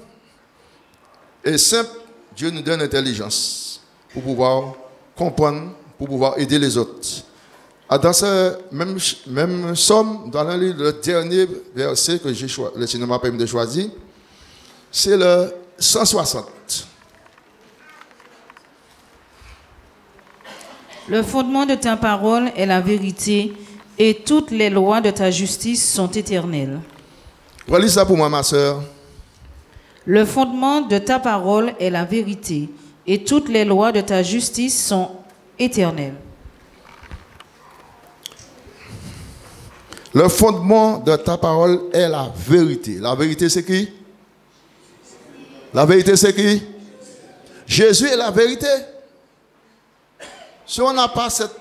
et simples, Dieu nous donne l'intelligence pour pouvoir comprendre, pour pouvoir aider les autres. Dans ce même somme, dans le dernier verset que le Seigneur m'a permis de choisir, c'est le 160. Le fondement de ta parole est la vérité, et toutes les lois de ta justice sont éternelles. Relis ça pour moi, ma soeur. Le fondement de ta parole est la vérité, et toutes les lois de ta justice sont éternelles. Le fondement de ta parole est la vérité. La vérité, c'est qui? La vérité, c'est qui? Jésus est la vérité. Si on n'a pas cette...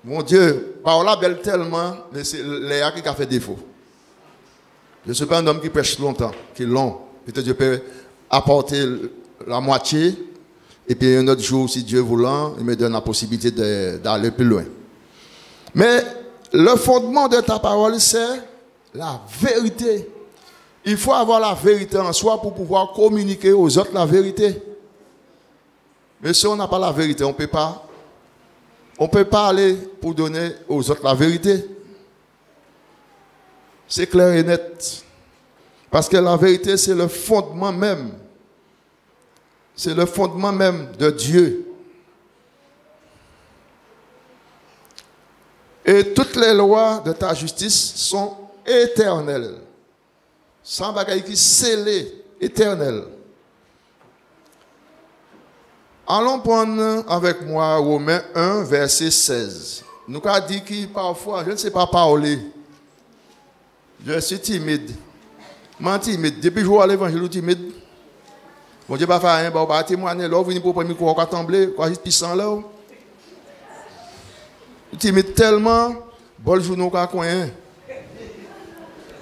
Mon Dieu, parole belle tellement, mais c'est Léa qui a fait défaut. Je ne suis pas un homme qui prêche longtemps, qui est long. Peut-être que je peux apporter la moitié, et puis un autre jour, si Dieu voulant, il me donne la possibilité d'aller plus loin. Mais le fondement de ta parole, c'est La vérité. Il faut avoir la vérité en soi pour pouvoir communiquer aux autres la vérité. Mais si on n'a pas la vérité, on ne peut pas aller pour donner aux autres la vérité. C'est clair et net. Parce que la vérité, c'est le fondement même. C'est le fondement même de Dieu. Et toutes les lois de ta justice sont éternelles. Sans bagaille qui scellé, éternel. Allons prendre avec moi Romains 1, verset 16. Nous avons dit que parfois, je ne sais pas parler. Je suis timide. Je suis timide. Depuis que je vois l'évangile, je suis timide. Bon Dieu va faire rien, on va témoigner là, vous venez pour le micro, on va trembler, on va juste puissant là. Je suis timide tellement, bon jour nous avons coin.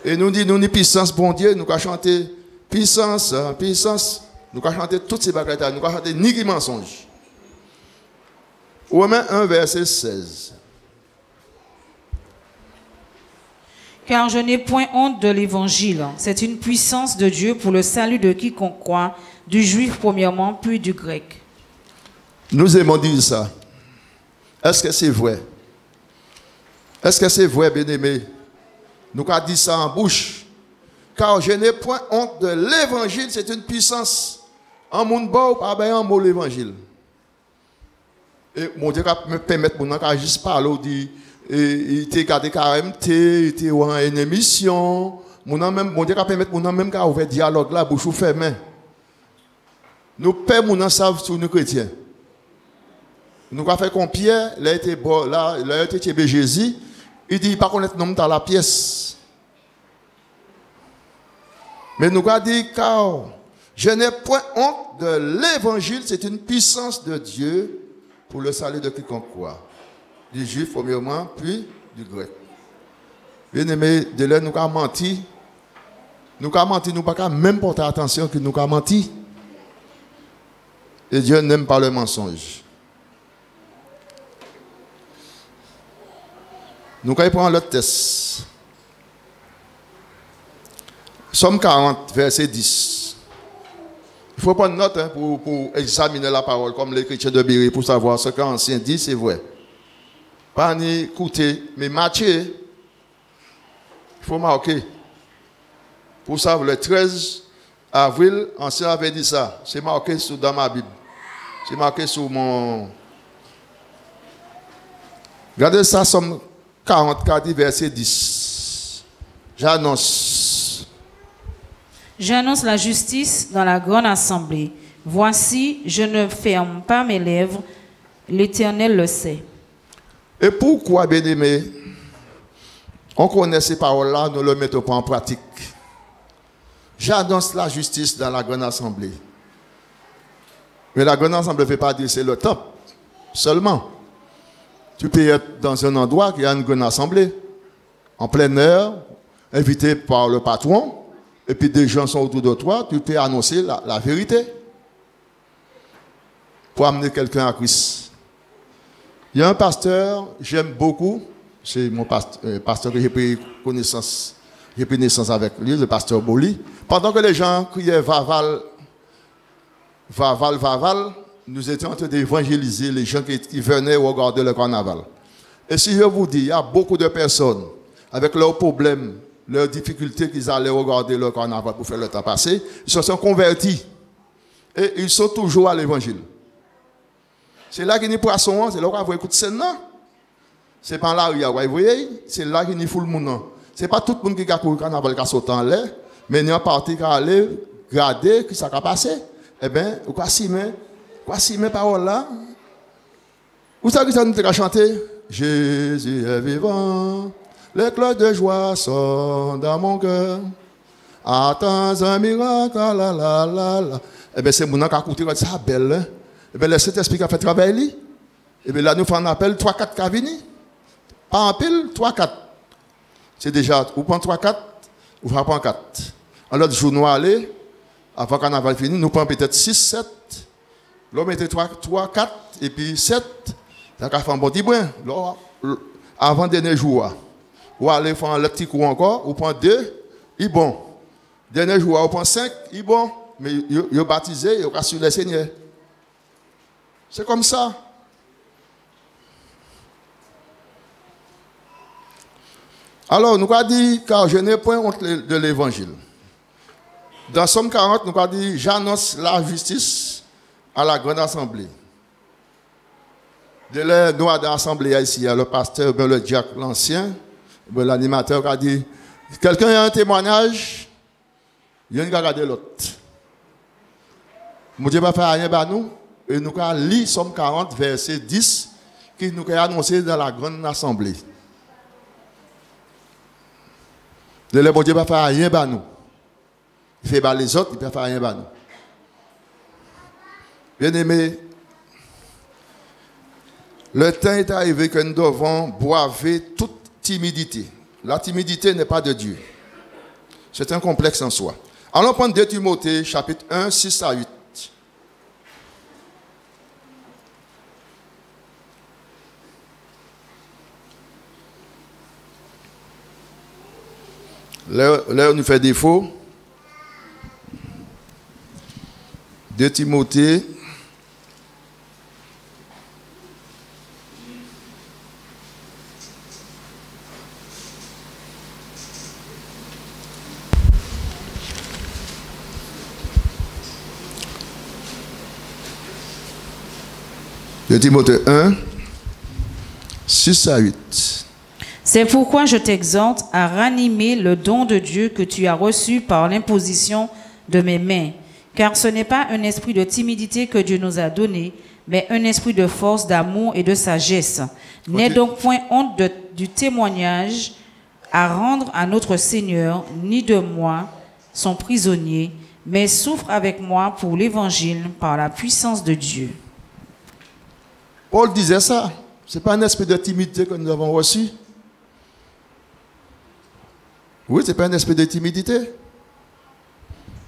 Et nous disons, nous puissance, bon Dieu, nous avons chanté puissance, puissance. Nous avons chanté toutes ces bagages, nous avons chanté ni qui mensonge. Romains 1, verset 16. Car je n'ai point honte de l'évangile. C'est une puissance de Dieu pour le salut de quiconque croit, du juif premièrement, puis du grec. Nous aimons dire ça. Est-ce que c'est vrai? Est-ce que c'est vrai, bien-aimé? Nous avons dit ça en bouche. Car je n'ai point honte de l'évangile, c'est une puissance. En monde beau, pas bien en mot l'évangile. Et mon Dieu me permettre mon n'a juste parler dit il était gardé carême, il était en une émission, mon Dieu permettre mon même qu'à ouvert dialogue là bouche fermée. Nous père mon savent sur nous chrétiens. Nous avons fait comme Pierre, là était là, il était Jésus, il dit pas connaître nom dans la pièce. Mais nous avons dit car je n'ai point honte de l'évangile, c'est une puissance de Dieu pour le salut de quiconque croit. Du juif premièrement, puis du grec. Bien aimé, de là nous avons menti. Nous avons menti, nous n'avons pas même porter attention que nous avons menti. Et Dieu n'aime pas le mensonge. Nous allons prendre l'autre test. Somme 40, verset 10. Il faut prendre note pour examiner la parole, comme les chrétiens de Béry, pour savoir ce qu'Ancien dit, c'est vrai. Pas ni écouter, mais matcher, il faut marquer. Pour ça, le 13 avril, Ancien avait dit ça. C'est marqué dans ma Bible. C'est marqué sur mon... Regardez ça, Somme 44, verset 10. J'annonce la justice dans la grande assemblée. Voici, je ne ferme pas mes lèvres, l'Éternel le sait. Et pourquoi, bien-aimé, on connaît ces paroles-là, nous ne les mettons pas en pratique. J'annonce la justice dans la grande assemblée. Mais la grande assemblée ne veut pas dire c'est le temple seulement. Tu peux être dans un endroit qui a une grande assemblée, en plein air, invité par le patron, et puis des gens sont autour de toi, tu peux annoncer la vérité pour amener quelqu'un à Christ. Il y a un pasteur, j'aime beaucoup, c'est mon pasteur que j'ai pris connaissance, j'ai pris naissance avec lui, le pasteur Boli. Pendant que les gens criaient Vaval, Vaval, Vaval, nous étions en train d'évangéliser les gens qui venaient regarder le carnaval. Et si je vous dis, il y a beaucoup de personnes avec leurs problèmes, leurs difficultés qu'ils allaient regarder le carnaval pour faire le temps passer, ils se sont convertis. Et ils sont toujours à l'évangile. C'est là qu'il y a des poissons, c'est là qu'on va écouter ça, non? C'est pas là où il y a, vous voyez, c'est là qu'il y a tout le monde. C'est pas tout le monde qui a couru le carnaval qui a sauté en l'air, mais il y a une partie qui a allé regarder ce qui s'est passé. Eh bien, voici mes paroles là. Vous savez que ça nous a chanté? Jésus est vivant, les cloches de joie sont dans mon cœur. Attends un miracle, la la la la. Eh bien, c'est mon nom qui a écouté ça belle. Eh bien, le Saint-Esprit qui a fait travailler. Eh bien, là, nous faisons un appel 3-4 qui a venu. Pas en pile, 3-4. C'est déjà, vous prenez 3-4, vous prenez 4. Alors, le jour nous aller, avant qu'on ait fini, nous prenons peut-être 6-7. L'homme était 3-4, et puis 7. Ça a fait un bon petit brin. Avant le dernier jour. Ou aller faire le petit coup encore, ou prendre 2, il bon. Dernier jour, on prend 5, il bon. Mais il est baptisé, il est sur le Seigneur. C'est comme ça. Alors, nous avons dit, car je n'ai point honte de l'évangile. Dans Somme 40, nous avons dit, j'annonce la justice à la grande assemblée. De là, nous avons l'assemblée ici, le pasteur, le diacre, l'ancien, l'animateur qui a dit, quelqu'un a un témoignage, il y a une regarder l'autre. Mon Dieu va faire rien par nous, et nous avons lu Somme 40, verset 10, qui nous a annoncé dans la grande assemblée. De là, mon Dieu va faire rien par nous. Il fait par les autres, il ne peut faire rien par nous. Bien aimé, le temps est arrivé que nous devons boiver toute timidité. La timidité n'est pas de Dieu. C'est un complexe en soi. Allons prendre 2 Timothée, chapitre 1, 6 à 8. Là, on nous fait défaut. 2 Timothée. De Timothée 1, 6 à 8. C'est pourquoi je t'exhorte à ranimer le don de Dieu que tu as reçu par l'imposition de mes mains. Car ce n'est pas un esprit de timidité que Dieu nous a donné, mais un esprit de force, d'amour et de sagesse. N'aie donc point honte du témoignage à rendre à notre Seigneur, ni de moi, son prisonnier, mais souffre avec moi pour l'évangile par la puissance de Dieu. Paul disait ça. Ce n'est pas un esprit de timidité que nous avons reçu. Oui, ce n'est pas un esprit de timidité.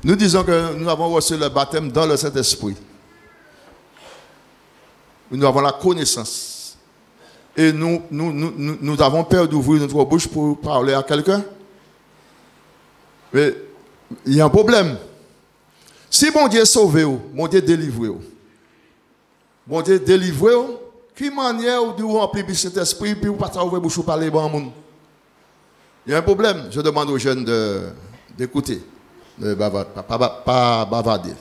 Nous disons que nous avons reçu le baptême dans le Saint-Esprit. Nous avons la connaissance. Et nous avons peur d'ouvrir notre bouche pour parler à quelqu'un. Mais il y a un problème. Si mon Dieu sauve, mon Dieu délivre. Mon Dieu délivre, qui manière de remplir le Saint-Esprit puis vous ne pas ouvrir bouche pour parler à monde. Il y a un problème. Je demande aux jeunes d'écouter. Pas bavarder.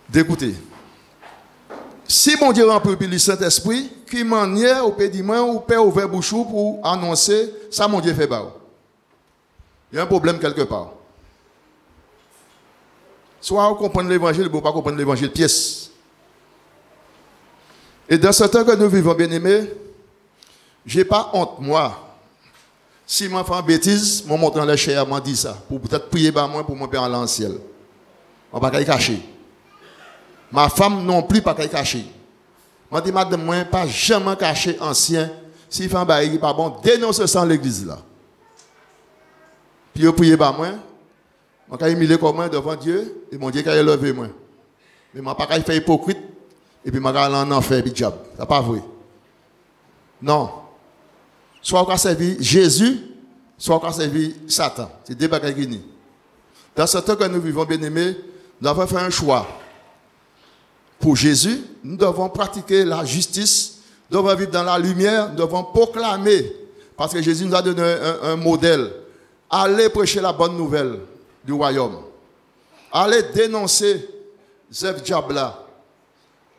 D'écouter. Si mon Dieu remplit le Saint-Esprit, qui manière au pédiment ou peut ouvrir bouche pour annoncer, ça mon Dieu fait pas. Il y a un problème quelque part. Soit vous comprenez l'évangile, ou pas comprendre l'évangile pièce. Et dans ce temps que nous vivons, bien-aimés, je n'ai pas honte, moi. Si je fais une bêtise, je montre les chers, je dis ça. Pour peut-être prier par moi pour mon père en ciel. Je ne vais pas cacher. Ma femme non plus pas cacher. Je dis, madame, moi, pas jamais cacher ancien. Si je fais un bail, pas bon, dénonce ça dans l'église là. Puis je prie par moi. Je vais humilier comme moi devant Dieu. Et mon Dieu va lever moi. Mais je ne vais pas faire hypocrite. Et puis je vais aller en enfer, puis diable. Ce n'est pas vrai. Non. Soit on a servi Jésus, soit on a servi Satan. C'est deux bagages qui sont. Dans ce temps que nous vivons, bien-aimés, nous avons fait un choix. Pour Jésus, nous devons pratiquer la justice, nous devons vivre dans la lumière, nous devons proclamer, parce que Jésus nous a donné un modèle. Allez prêcher la bonne nouvelle du royaume. Allez dénoncer ce diable-là.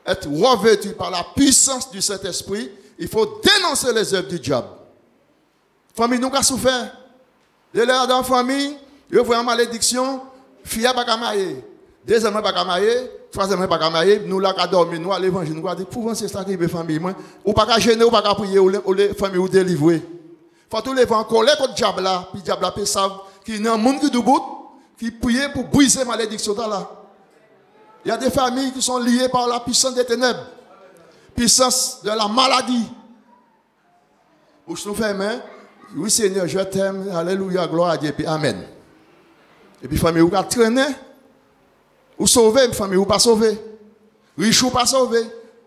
Être revêtu par la puissance du Saint-Esprit, il faut dénoncer les œuvres du diable. Famille, nous avons souffert. De l'heure dans la famille, il y a une malédiction, fille n'a pas marier. Deuxièmement, pas marier. Troisièmement, pas marier. Nous l'avons dormi, nous à l'évangile. Nous avons dit, pour c'est ça qui est famille. Ou pas gêner, ou pas prier, ou les familles ou délivrer. Il faut tous les vents colère contre le diable là. Puis le diable peut savoir qu'il y a un monde qui debout, qui prie pour briser la malédiction là. Il y a des familles qui sont liées par la puissance des ténèbres. Puissance de la maladie. Bouche nous ferme. Oui Seigneur, je t'aime. Alléluia, gloire à Dieu. Puis Amen. Et puis famille, vous avez traîné. Ou sauvé, famille, ou pas sauvé. Riche ou pas sauvé.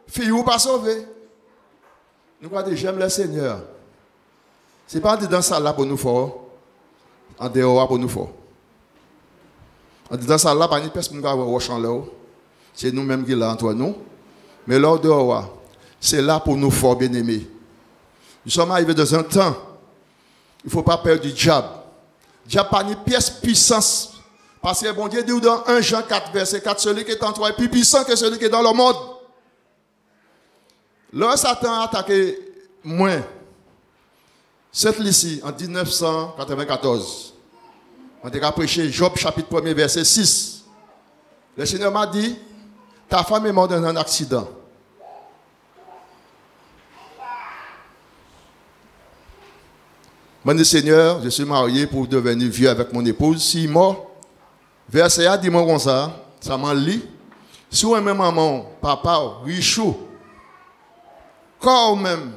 Fille ou pas sauvé. Nous avons dit, j'aime le Seigneur. Ce n'est pas dans ça là pour nous faire, en dehors pour nous faire. Dans ça là, pas une personne qui va avoir champ là. C'est nous-mêmes qui là entre nous. Mais là dehors, c'est là pour nous faire bien aimer. Nous sommes arrivés dans un temps, il ne faut pas perdre du diable. Le diable n'a pas une pièce puissance. Parce que bon Dieu dit dans 1 Jean 4, verset 4, celui qui est en toi est plus puissant que celui qui est dans le monde. Là, Satan a attaqué moi, cette ici, en 1994. On a prêché Job chapitre 1, verset 6. Le Seigneur m'a dit, ta femme est morte dans un accident. Moi, dit, Seigneur, je suis marié pour devenir vieux avec mon épouse. Si mort, verset A, dis-moi comme ça m'en lit. Si ou même maman, papa, richou, quand même,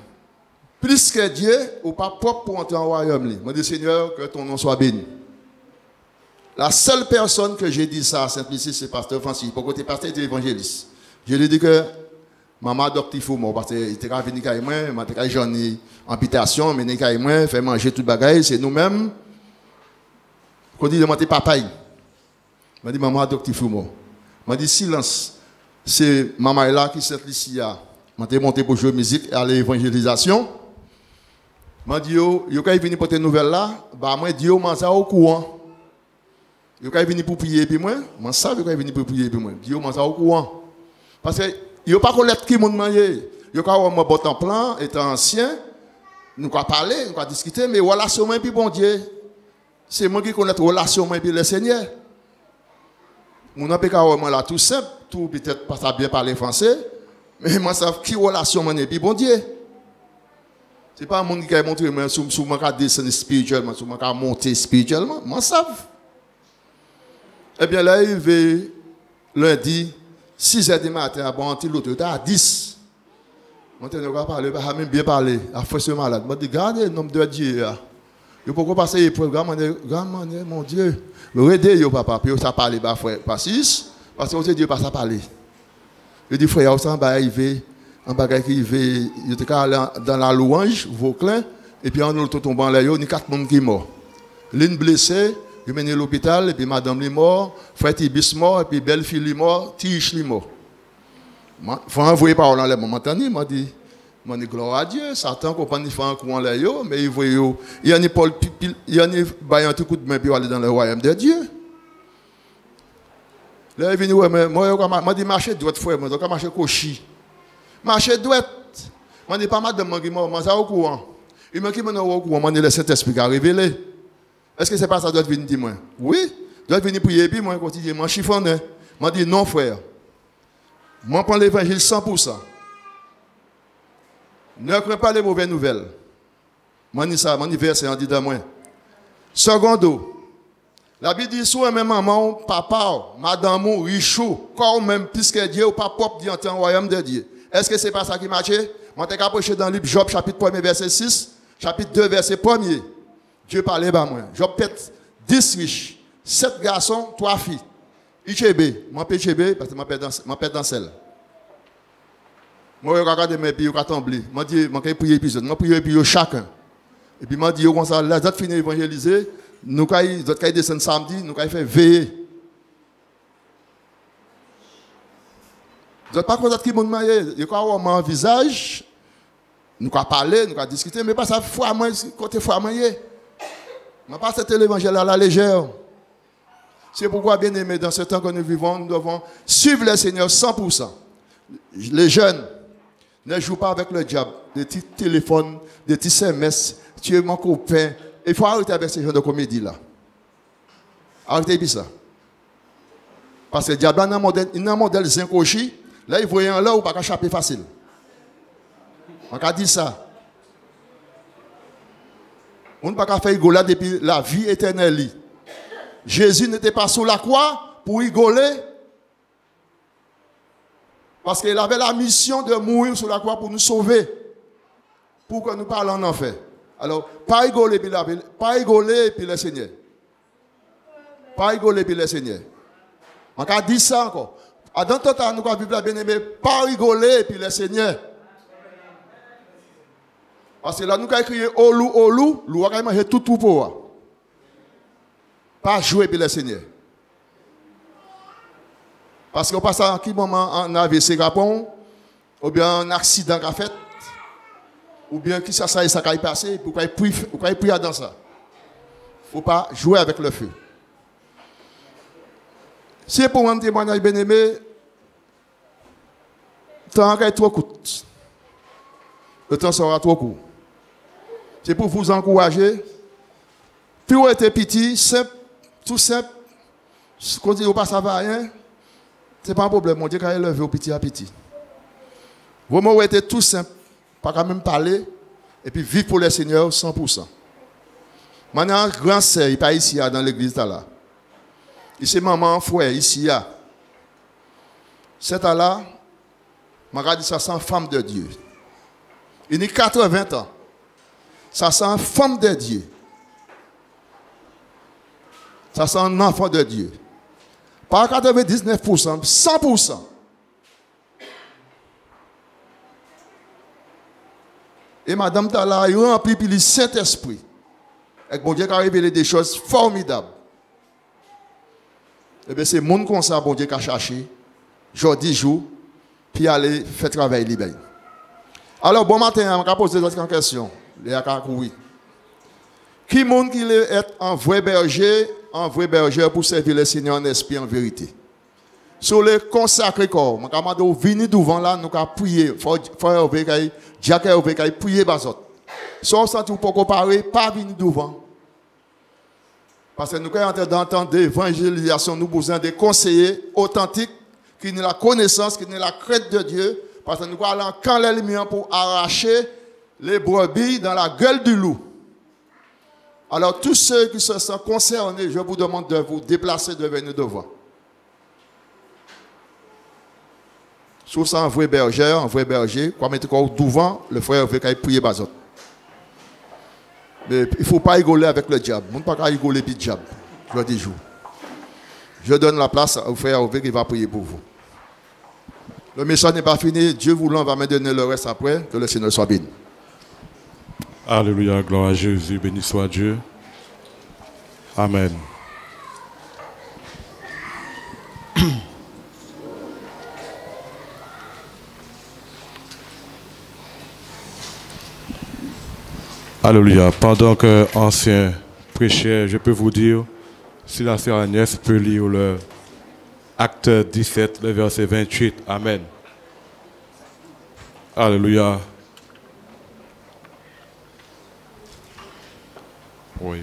plus que Dieu, ou pas propre pour entrer en royaume. Moi, dis, Seigneur, que ton nom soit béni. La seule personne que j'ai dit ça à Saint-Lucie, c'est Pasteur Francis. Pour côté pasteur et évangéliste. Je lui ai dit que maman adopte Foumo, parce qu'il était venu avec moi, il était j'en ai amputation, mais il avec moi, fait manger toute bagaille, c'est nous-mêmes. Qu'on dit de monter papa. M'a dit maman adopte Foumo. M'a dit silence. C'est maman là qui Saint-Lucie a. M'a monté pour jouer musique et aller l'évangélisation. M'a dit yo quand il venu pour tes nouvelles là, bah moi dit yo m'en au courant. Yo quand il venu pour prier puis moi savais quand il venu pour prier puis moi dit yo m'en au courant. Parce que yo pas connaître qui monde manger. Yo quand moi bon temps plan étant ancien, nous quoi parler, nous quoi discuter mais relation moi puis bon Dieu. C'est moi qui connais relation moi puis le Seigneur. Mon appel moi là tout simple, tout peut-être pas ça bien parler français, mais moi ça qui relation moi et puis bon Dieu. C'est pas un monde qui a montré moi sur moi descendre spirituellement, sur moi monter spirituellement, moi ça. Eh bien, là, il va lundi, 6h du matin, bon, l'autre à 10. Maintenant, on va parler, on va même bien parler. À faire ce malade. Je dis, regardez le nombre de Dieu. Il faut passer les programmes, mon Dieu. Le aider, papa, puis ça parle, frère, pas 6, parce que Dieu pas ça parler. Je dis, frère, ça va arriver, en bagaille qui va, il était dans la louange, Vauclin, et puis en l'autre tombant là, il y a 4 personnes qui sont morts. L'une blessée, je mené à l'hôpital, et puis madame est morte, frère Tibis mort, et puis belle fille est morte, Tiche est mort. Il faut envoyer par là, il m'a dit, gloire à Dieu, Satan comprend qu'il fait un courant là, mais il voit, il y a un coup de main pour aller dans le royaume de Dieu. Là, il vient, moi, je dis, marcher droite, frère, moi, je marcher cochi. Marcher droite. Je dis, pas madame, qui m'a ça au courant. Il m'a dit, au courant, je dis, le Saint-Esprit qui a révélé. Est-ce que c'est pas ça doit venir dire moi? Oui, doit venir prier puis moi continuer mon chiffonner. M'a dit non frère. Moi prends l'évangile 100%. Ne crains pas les mauvaises nouvelles. Moi dit ça, mon verset en dit dans moi. Secondo. La Bible dit soit même maman, papa, madame ou richou, quand même puisque Dieu ou pas propre dit entrer en royaume de Dieu. Est-ce que c'est pas ça qui marche? Moi t'ai approché dans le livre Job chapitre 1 verset 6, chapitre 2 verset 1er. Dieu parlait par moi. J'ai peut-être 10 riches, 7 garçons, 3 filles. Ichebe, moi je Ichebe parce que je pète dans celle. Moi je regarde mes pieds, je tomber. Moi je dis, prier épisode. Moi prier pour chacun. Et puis moi je dis, comme ça, là, j'ai fini d'évangéliser. Nous allons descendre samedi, nous allons faire veiller. Vous n'êtes pas content qui monde marié. Il y a un visage. Nous allons parler, nous allons discuter, mais pas ça, foi moi, côté foi marié. Je ne pas cet l'évangile à la légère. C'est pourquoi, bien aimé, dans ce temps que nous vivons, nous devons suivre le Seigneur 100%. Les jeunes ne jouent pas avec le diable. Des petits téléphones, des petits SMS. Tu es mon copain. Il faut arrêter avec ces gens de comédie-là. Arrêtez avec ça. Parce que le diable a un modèle zincochi. Là, il voit un là où pas échapper facile. On a dit ça. On ne peut pas faire rigoler depuis la vie éternelle. Jésus n'était pas sous la croix pour rigoler. Parce qu'il avait la mission de mourir sur la croix pour nous sauver. Pour que nous parlions en enfer. Alors, pas rigoler puis le Seigneur. Pas rigoler puis le Seigneur. On a dit ça encore. Dans tout temps, nous avons vivre la bien-aimée. Pas rigoler puis le Seigneur. Parce que là, nous avons crié au loup, nous avons mangé tout pour. Pas jouer pour le Seigneur. Parce qu'on passe à un moment en AVC Gabon, ou bien un accident qu'a fait, ou bien qui ça a passé, pourquoi il prie dans ça. Il ne faut pas jouer avec le feu. Si pour un témoignage bien aimé, le temps est trop court. Le temps sera trop court. C'est pour vous encourager. Plus vous êtes petit, simple, tout simple, quand vous ne passez à rien, ce n'est pas un problème. Mon Dieu, quand il levé au petit à petit. Vous m'avez été tout simple, pas quand même parler, et puis vivre pour le Seigneur 100%. Maintenant, grand sœur, il n'est pas ici dans l'église là. Ici, maman, frère, ici. C'est là, je dis ça sent femme de Dieu. Il a 80 ans. Ça sent femme de Dieu. Ça sent un enfant de Dieu. Pas 99%, 100%. Et madame Tala, il remplit le Saint-Esprit. Et bon Dieu qui a révélé des choses formidables. Et bien c'est le monde comme ça, bon Dieu qui a cherché, jour 10 jours, puis aller faire travail libre. Alors, bon matin, je vais poser cette question. Oui. Qui monde qui est un vrai berger pour servir le Seigneur en esprit en vérité? Sur le consacré corps, je vais venir devant là, nous allons prier. Il faut prier. Si on sent tout pour comparer, pas venir devant. Parce que nous sommes en train d'entendre l'évangélisation, nous avons besoin de conseillers authentiques qui ont la connaissance, qui ont la crainte de Dieu. Parce que nous allons en camp les lumières pour arracher les brebis dans la gueule du loup. Alors, tous ceux qui se sentent concernés, je vous demande de vous déplacer, de venir devant. Si vous êtes un vrai berger, quand vous êtes devant, le frère veut qu'il prie bazot. Mais il ne faut pas rigoler avec le diable. Il ne faut pas rigoler avec le diable. Je dis jour. Je donne la place au frère qui va prier pour vous. Le message n'est pas fini. Dieu voulant va me donner le reste après. Que le Seigneur soit béni. Alléluia, gloire à Jésus, béni soit Dieu. Amen. Alléluia. Pendant que ancien prêchait, je peux vous dire, si la sœur Agnès peut lire le acte 17, le verset 28. Amen. Alléluia. Oui.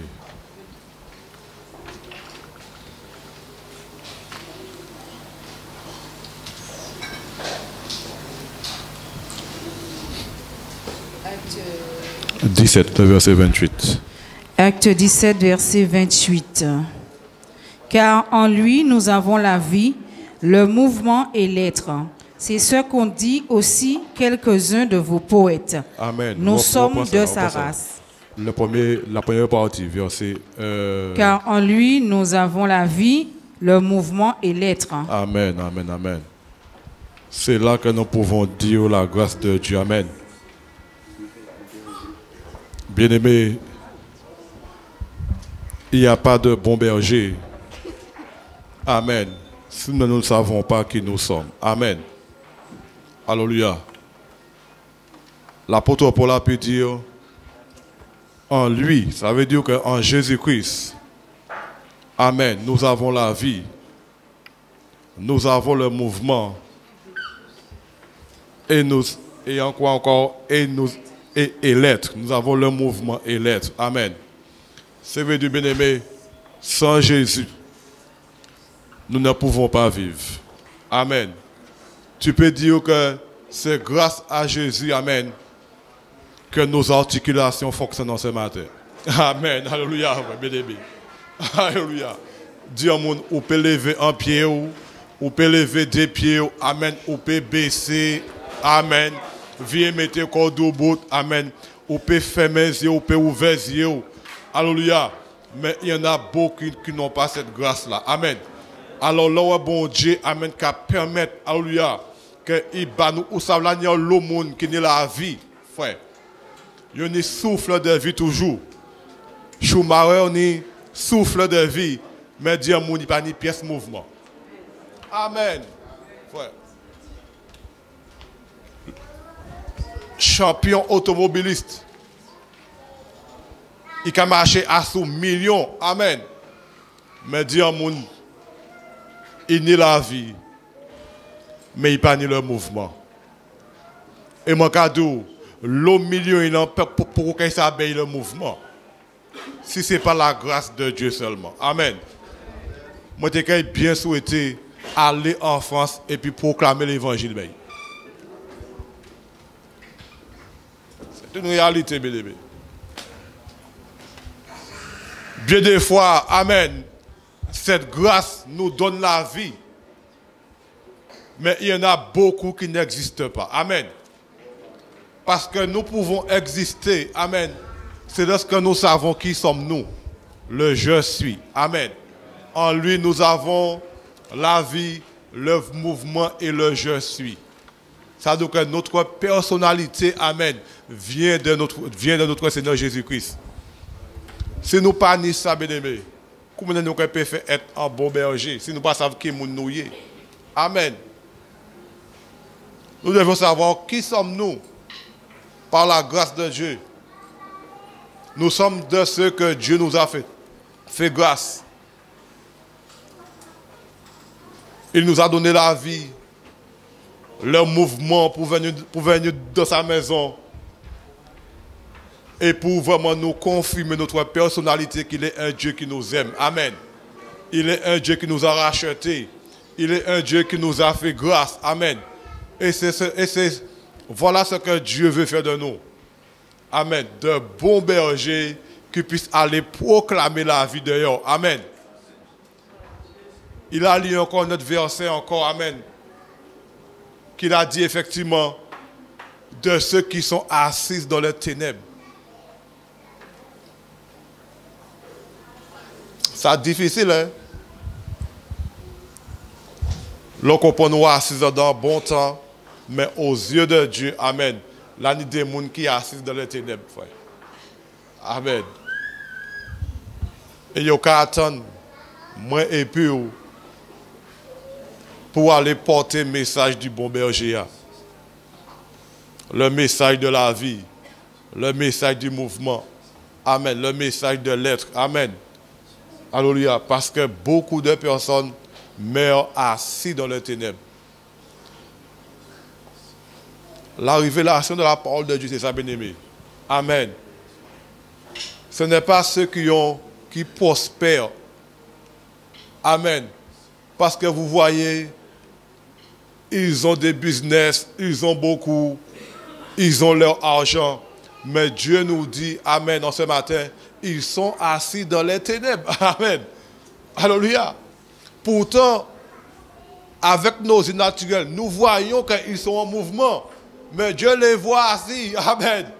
Acte 17, le verset 28. Acte 17, verset 28. Car en lui, nous avons la vie, le mouvement et l'être. C'est ce qu'ont dit aussi quelques-uns de vos poètes. Amen. Nous sommes de sa race. La première partie, verset... Car en lui, nous avons la vie, le mouvement et l'être. Amen, amen, amen. C'est là que nous pouvons dire la grâce de Dieu. Amen. Bien-aimés, il n'y a pas de bon berger. Amen. Si nous ne savons pas qui nous sommes. Amen. Alléluia. L'apôtre Paul a pu dire... En lui, ça veut dire qu'en Jésus-Christ, amen, nous avons la vie, nous avons le mouvement, et l'être. Nous avons le mouvement et l'être. Amen. C'est vrai du bien-aimé, sans Jésus, nous ne pouvons pas vivre. Amen. Tu peux dire que c'est grâce à Jésus, amen, que nos articulations fonctionnent ce matin. Amen. Alléluia. Bien-aimé. Alléluia. Dieu, on peut lever un pied, on peut lever deux pieds. Amen. On peut baisser. Amen. Viens mettre le corps au bout. Amen. On peut fermer les yeux, on peut ouvrir les yeux. Alléluia. Mais il y en a beaucoup qui n'ont pas cette grâce-là. Amen. Alors, là, bon Dieu, amen, qui permet, alléluia, que il bat nous, ou ça, là, il y a le monde qui est la vie, frère. Il y a un souffle de vie toujours. Schumacher, on est souffle de vie. Mais Dieu, il n'y a pas de pièce mouvement. Amen. Ouais. Champion automobiliste. Il a marché à sous millions. Amen. Mais Dieu, il nie la vie. Mais il n'y a pas le mouvement. Et mon cadeau, l'eau milieu, il en peut pour qu'il s'abeille le mouvement. Si ce n'est pas la grâce de Dieu seulement. Amen. Moi, je bien souhaité aller en France et puis proclamer l'évangile. C'est une réalité, bien aimé. Bien des fois, amen, cette grâce nous donne la vie. Mais il y en a beaucoup qui n'existent pas. Amen. Parce que nous pouvons exister. Amen. C'est lorsque nous savons qui sommes-nous. Le je suis. Amen. En lui, nous avons la vie, le mouvement et le je suis. Ça veut dire que notre personnalité, amen, vient de notre Seigneur Jésus-Christ. Si nous ne pas ni ça, bien aimé, comment nous pouvons faire être un bon berger si nous ne pas savons qui nous sommes? Amen. Nous devons savoir qui sommes-nous par la grâce de Dieu. Nous sommes de ceux que Dieu nous a fait grâce. Il nous a donné la vie, le mouvement pour venir dans sa maison et pour vraiment nous confirmer notre personnalité qu'il est un Dieu qui nous aime. Amen. Il est un Dieu qui nous a rachetés. Il est un Dieu qui nous a fait grâce. Amen. Et voilà ce que Dieu veut faire de nous. Amen. De bons bergers qui puissent aller proclamer la vie dehors. Amen. Il a lu encore notre verset, encore, amen, qu'il a dit effectivement de ceux qui sont assis dans les ténèbres. C'est difficile, hein? L'on comprend nous assis dans bon temps, mais aux yeux de Dieu, amen, là, il y a des gens qui sont assis dans les ténèbres, frère. Amen. Et il y a attendre, moi et puis, pour aller porter le message du bon berger. Le message de la vie. Le message du mouvement. Amen. Le message de l'être. Amen. Alléluia. Parce que beaucoup de personnes meurent assis dans les ténèbres. La révélation de la parole de Dieu, c'est ça, bien-aimé. Amen. Ce n'est pas ceux qui prospèrent. Amen. Parce que vous voyez, ils ont des business, ils ont beaucoup, ils ont leur argent. Mais Dieu nous dit, amen, en ce matin, ils sont assis dans les ténèbres. Amen. Alléluia. Pourtant, avec nos yeux naturels, nous voyons qu'ils sont en mouvement. Mais Dieu les voit assis. Amen.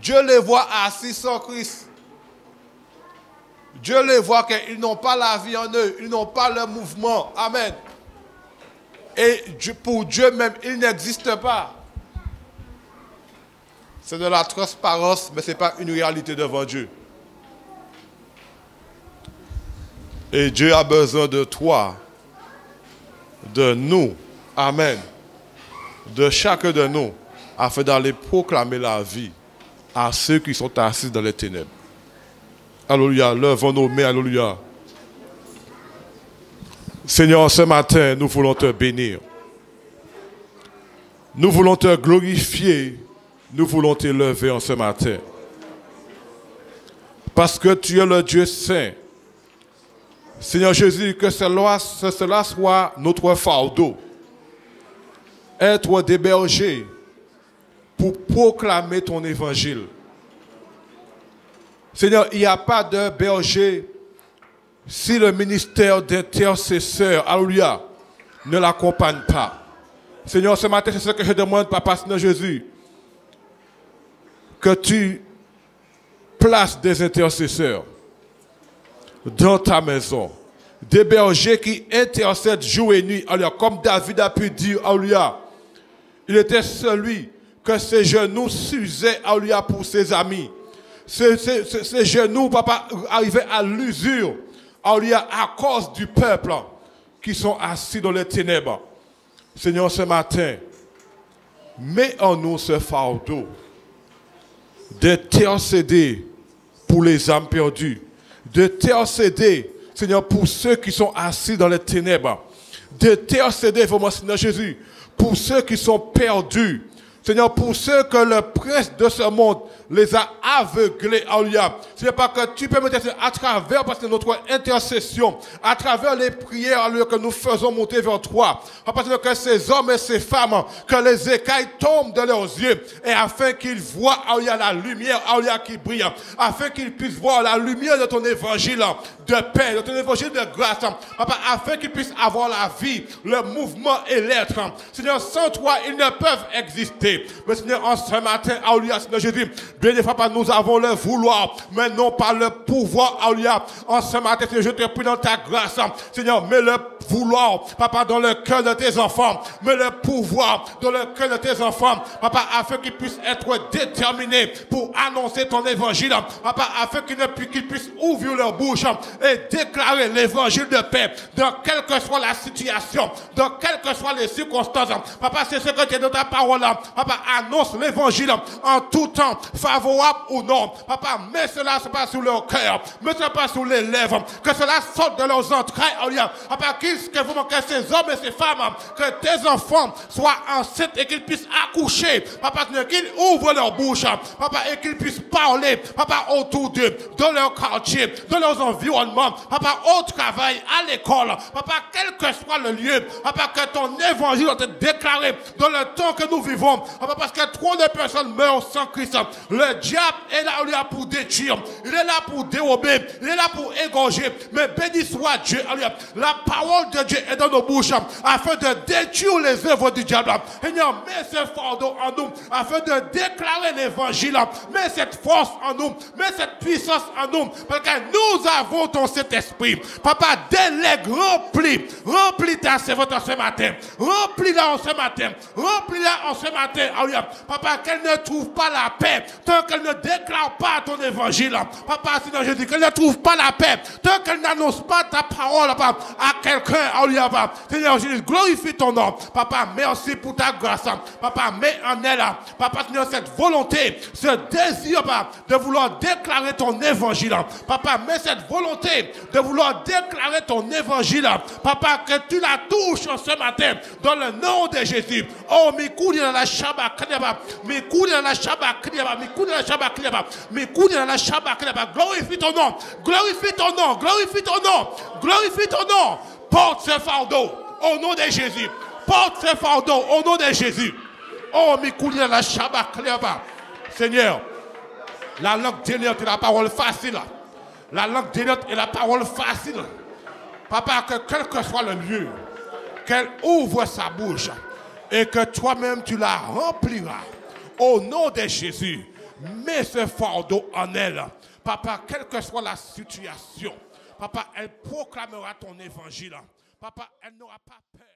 Dieu les voit assis sans Christ. Dieu les voit qu'ils n'ont pas la vie en eux, ils n'ont pas le mouvement. Amen. Et pour Dieu même, il n'existe pas. C'est de la transparence, mais ce n'est pas une réalité devant Dieu. Et Dieu a besoin de toi, de nous. Amen. De chacun de nous, afin d'aller proclamer la vie à ceux qui sont assis dans les ténèbres. Alléluia, levons nos mains, alléluia. Seigneur, ce matin, nous voulons te bénir. Nous voulons te glorifier. Nous voulons t'élever en ce matin. Parce que tu es le Dieu saint. Seigneur Jésus, que cela soit notre fardeau. Être des bergers pour proclamer ton évangile. Seigneur, il n'y a pas de berger si le ministère d'intercesseur, alléluia, ne l'accompagne pas. Seigneur, ce matin, c'est ce que je demande, Papa Seigneur Jésus, que tu places des intercesseurs dans ta maison, des bergers qui intercèdent jour et nuit, alléluia, comme David a pu dire, alléluia, il était celui que ses genoux s'usaient pour ses amis. Ses genoux, papa, arrivaient à l'usure à cause du peuple qui sont assis dans les ténèbres. Seigneur, ce matin, mets en nous ce fardeau d'intercéder pour les âmes perdues, d'intercéder, Seigneur, pour ceux qui sont assis dans les ténèbres, d'intercéder, vraiment, Seigneur Jésus, pour ceux qui sont perdus, Seigneur, pour ceux que le prince de ce monde les a aveuglés, alléluia. Ce n'est pas que tu peux mettre à travers, parce que notre intercession, à travers les prières, alléluia, que nous faisons monter vers toi, parce que ces hommes et ces femmes, que les écailles tombent de leurs yeux, et afin qu'ils voient, alléluia, la lumière, alléluia, qui brille, afin qu'ils puissent voir la lumière de ton évangile de paix, de ton évangile de grâce, papa, afin qu'ils puissent avoir la vie, le mouvement et l'être. Seigneur, sans toi, ils ne peuvent exister. Mais Seigneur, en ce matin, alléluia, Seigneur Jésus, bien des fois, nous avons le vouloir, mais non pas le pouvoir, alléluia. En ce matin, Seigneur, je te prie dans ta grâce, Seigneur, mets le vouloir, papa, dans le cœur de tes enfants, mets le pouvoir dans le cœur de tes enfants, papa, afin qu'ils puissent être déterminés pour annoncer ton évangile, papa, afin qu'ils puissent ouvrir leur bouche et déclarer l'évangile de paix, dans quelle que soit la situation, dans quelles que soient les circonstances, papa, c'est ce que tu es dans ta parole, papa, annonce l'évangile en tout temps, favorable ou non. Papa, mets cela pas sur leur cœur, mets cela pas sur les lèvres, que cela sorte de leurs entrailles, papa, que ces hommes et ces femmes, que tes enfants soient enceintes et qu'ils puissent accoucher, papa, qu'ils ouvrent leur bouche, papa, et qu'ils puissent parler, papa, autour d'eux, dans leur quartier, dans leurs environnements, papa, au travail, à l'école, papa, quel que soit le lieu, papa, que ton évangile doit être déclaré dans le temps que nous vivons, papa, parce que trop de personnes meurent sans Christ. Le diable est là pour détruire, il est là pour dérober, il est là pour égorger, mais béni soit Dieu, la parole de Dieu est dans nos bouches, afin de détruire les œuvres du diable. Seigneur, mets ce fardeau en nous, afin de déclarer l'évangile, mets cette force en nous, mets cette puissance en nous, parce que nous avons ton Saint-Esprit. Papa, délègue, remplis ta servante en ce matin, remplis-la en ce matin, remplis-la en ce matin, papa, qu'elle ne trouve pas la paix tant qu'elle ne déclare pas ton évangile. Papa, Seigneur Jésus, qu'elle ne trouve pas la paix tant qu'elle n'annonce pas ta parole, papa, à quelqu'un. Seigneur Jésus, glorifie ton nom. Papa, merci pour ta grâce. Papa, mets en elle, papa, Seigneur, cette volonté, ce désir, papa, de vouloir déclarer ton évangile. Papa, mets cette volonté de vouloir déclarer ton évangile. Papa, que tu la touches ce matin dans le nom de Jésus. Oh, Mikoudi dans la Shabbat, Mikoudi dans la Shabbat, Mikoudi dans la Shabbat, Mikoudi dans la Shabbat. Glorifie ton nom, glorifie ton nom, glorifie ton nom, glorifie ton nom. Porte ce fardeau au nom de Jésus. Porte ce fardeau au nom de Jésus. Oh, Mikoudi dans la Shabbat, Seigneur, la langue déliante est la parole facile. La langue déliante est la parole facile. Papa, que quel que soit le lieu, qu'elle ouvre sa bouche et que toi-même tu la rempliras. Au nom de Jésus, mets ce fardeau en elle. Papa, quelle que soit la situation, papa, elle proclamera ton évangile. Papa, elle n'aura pas peur.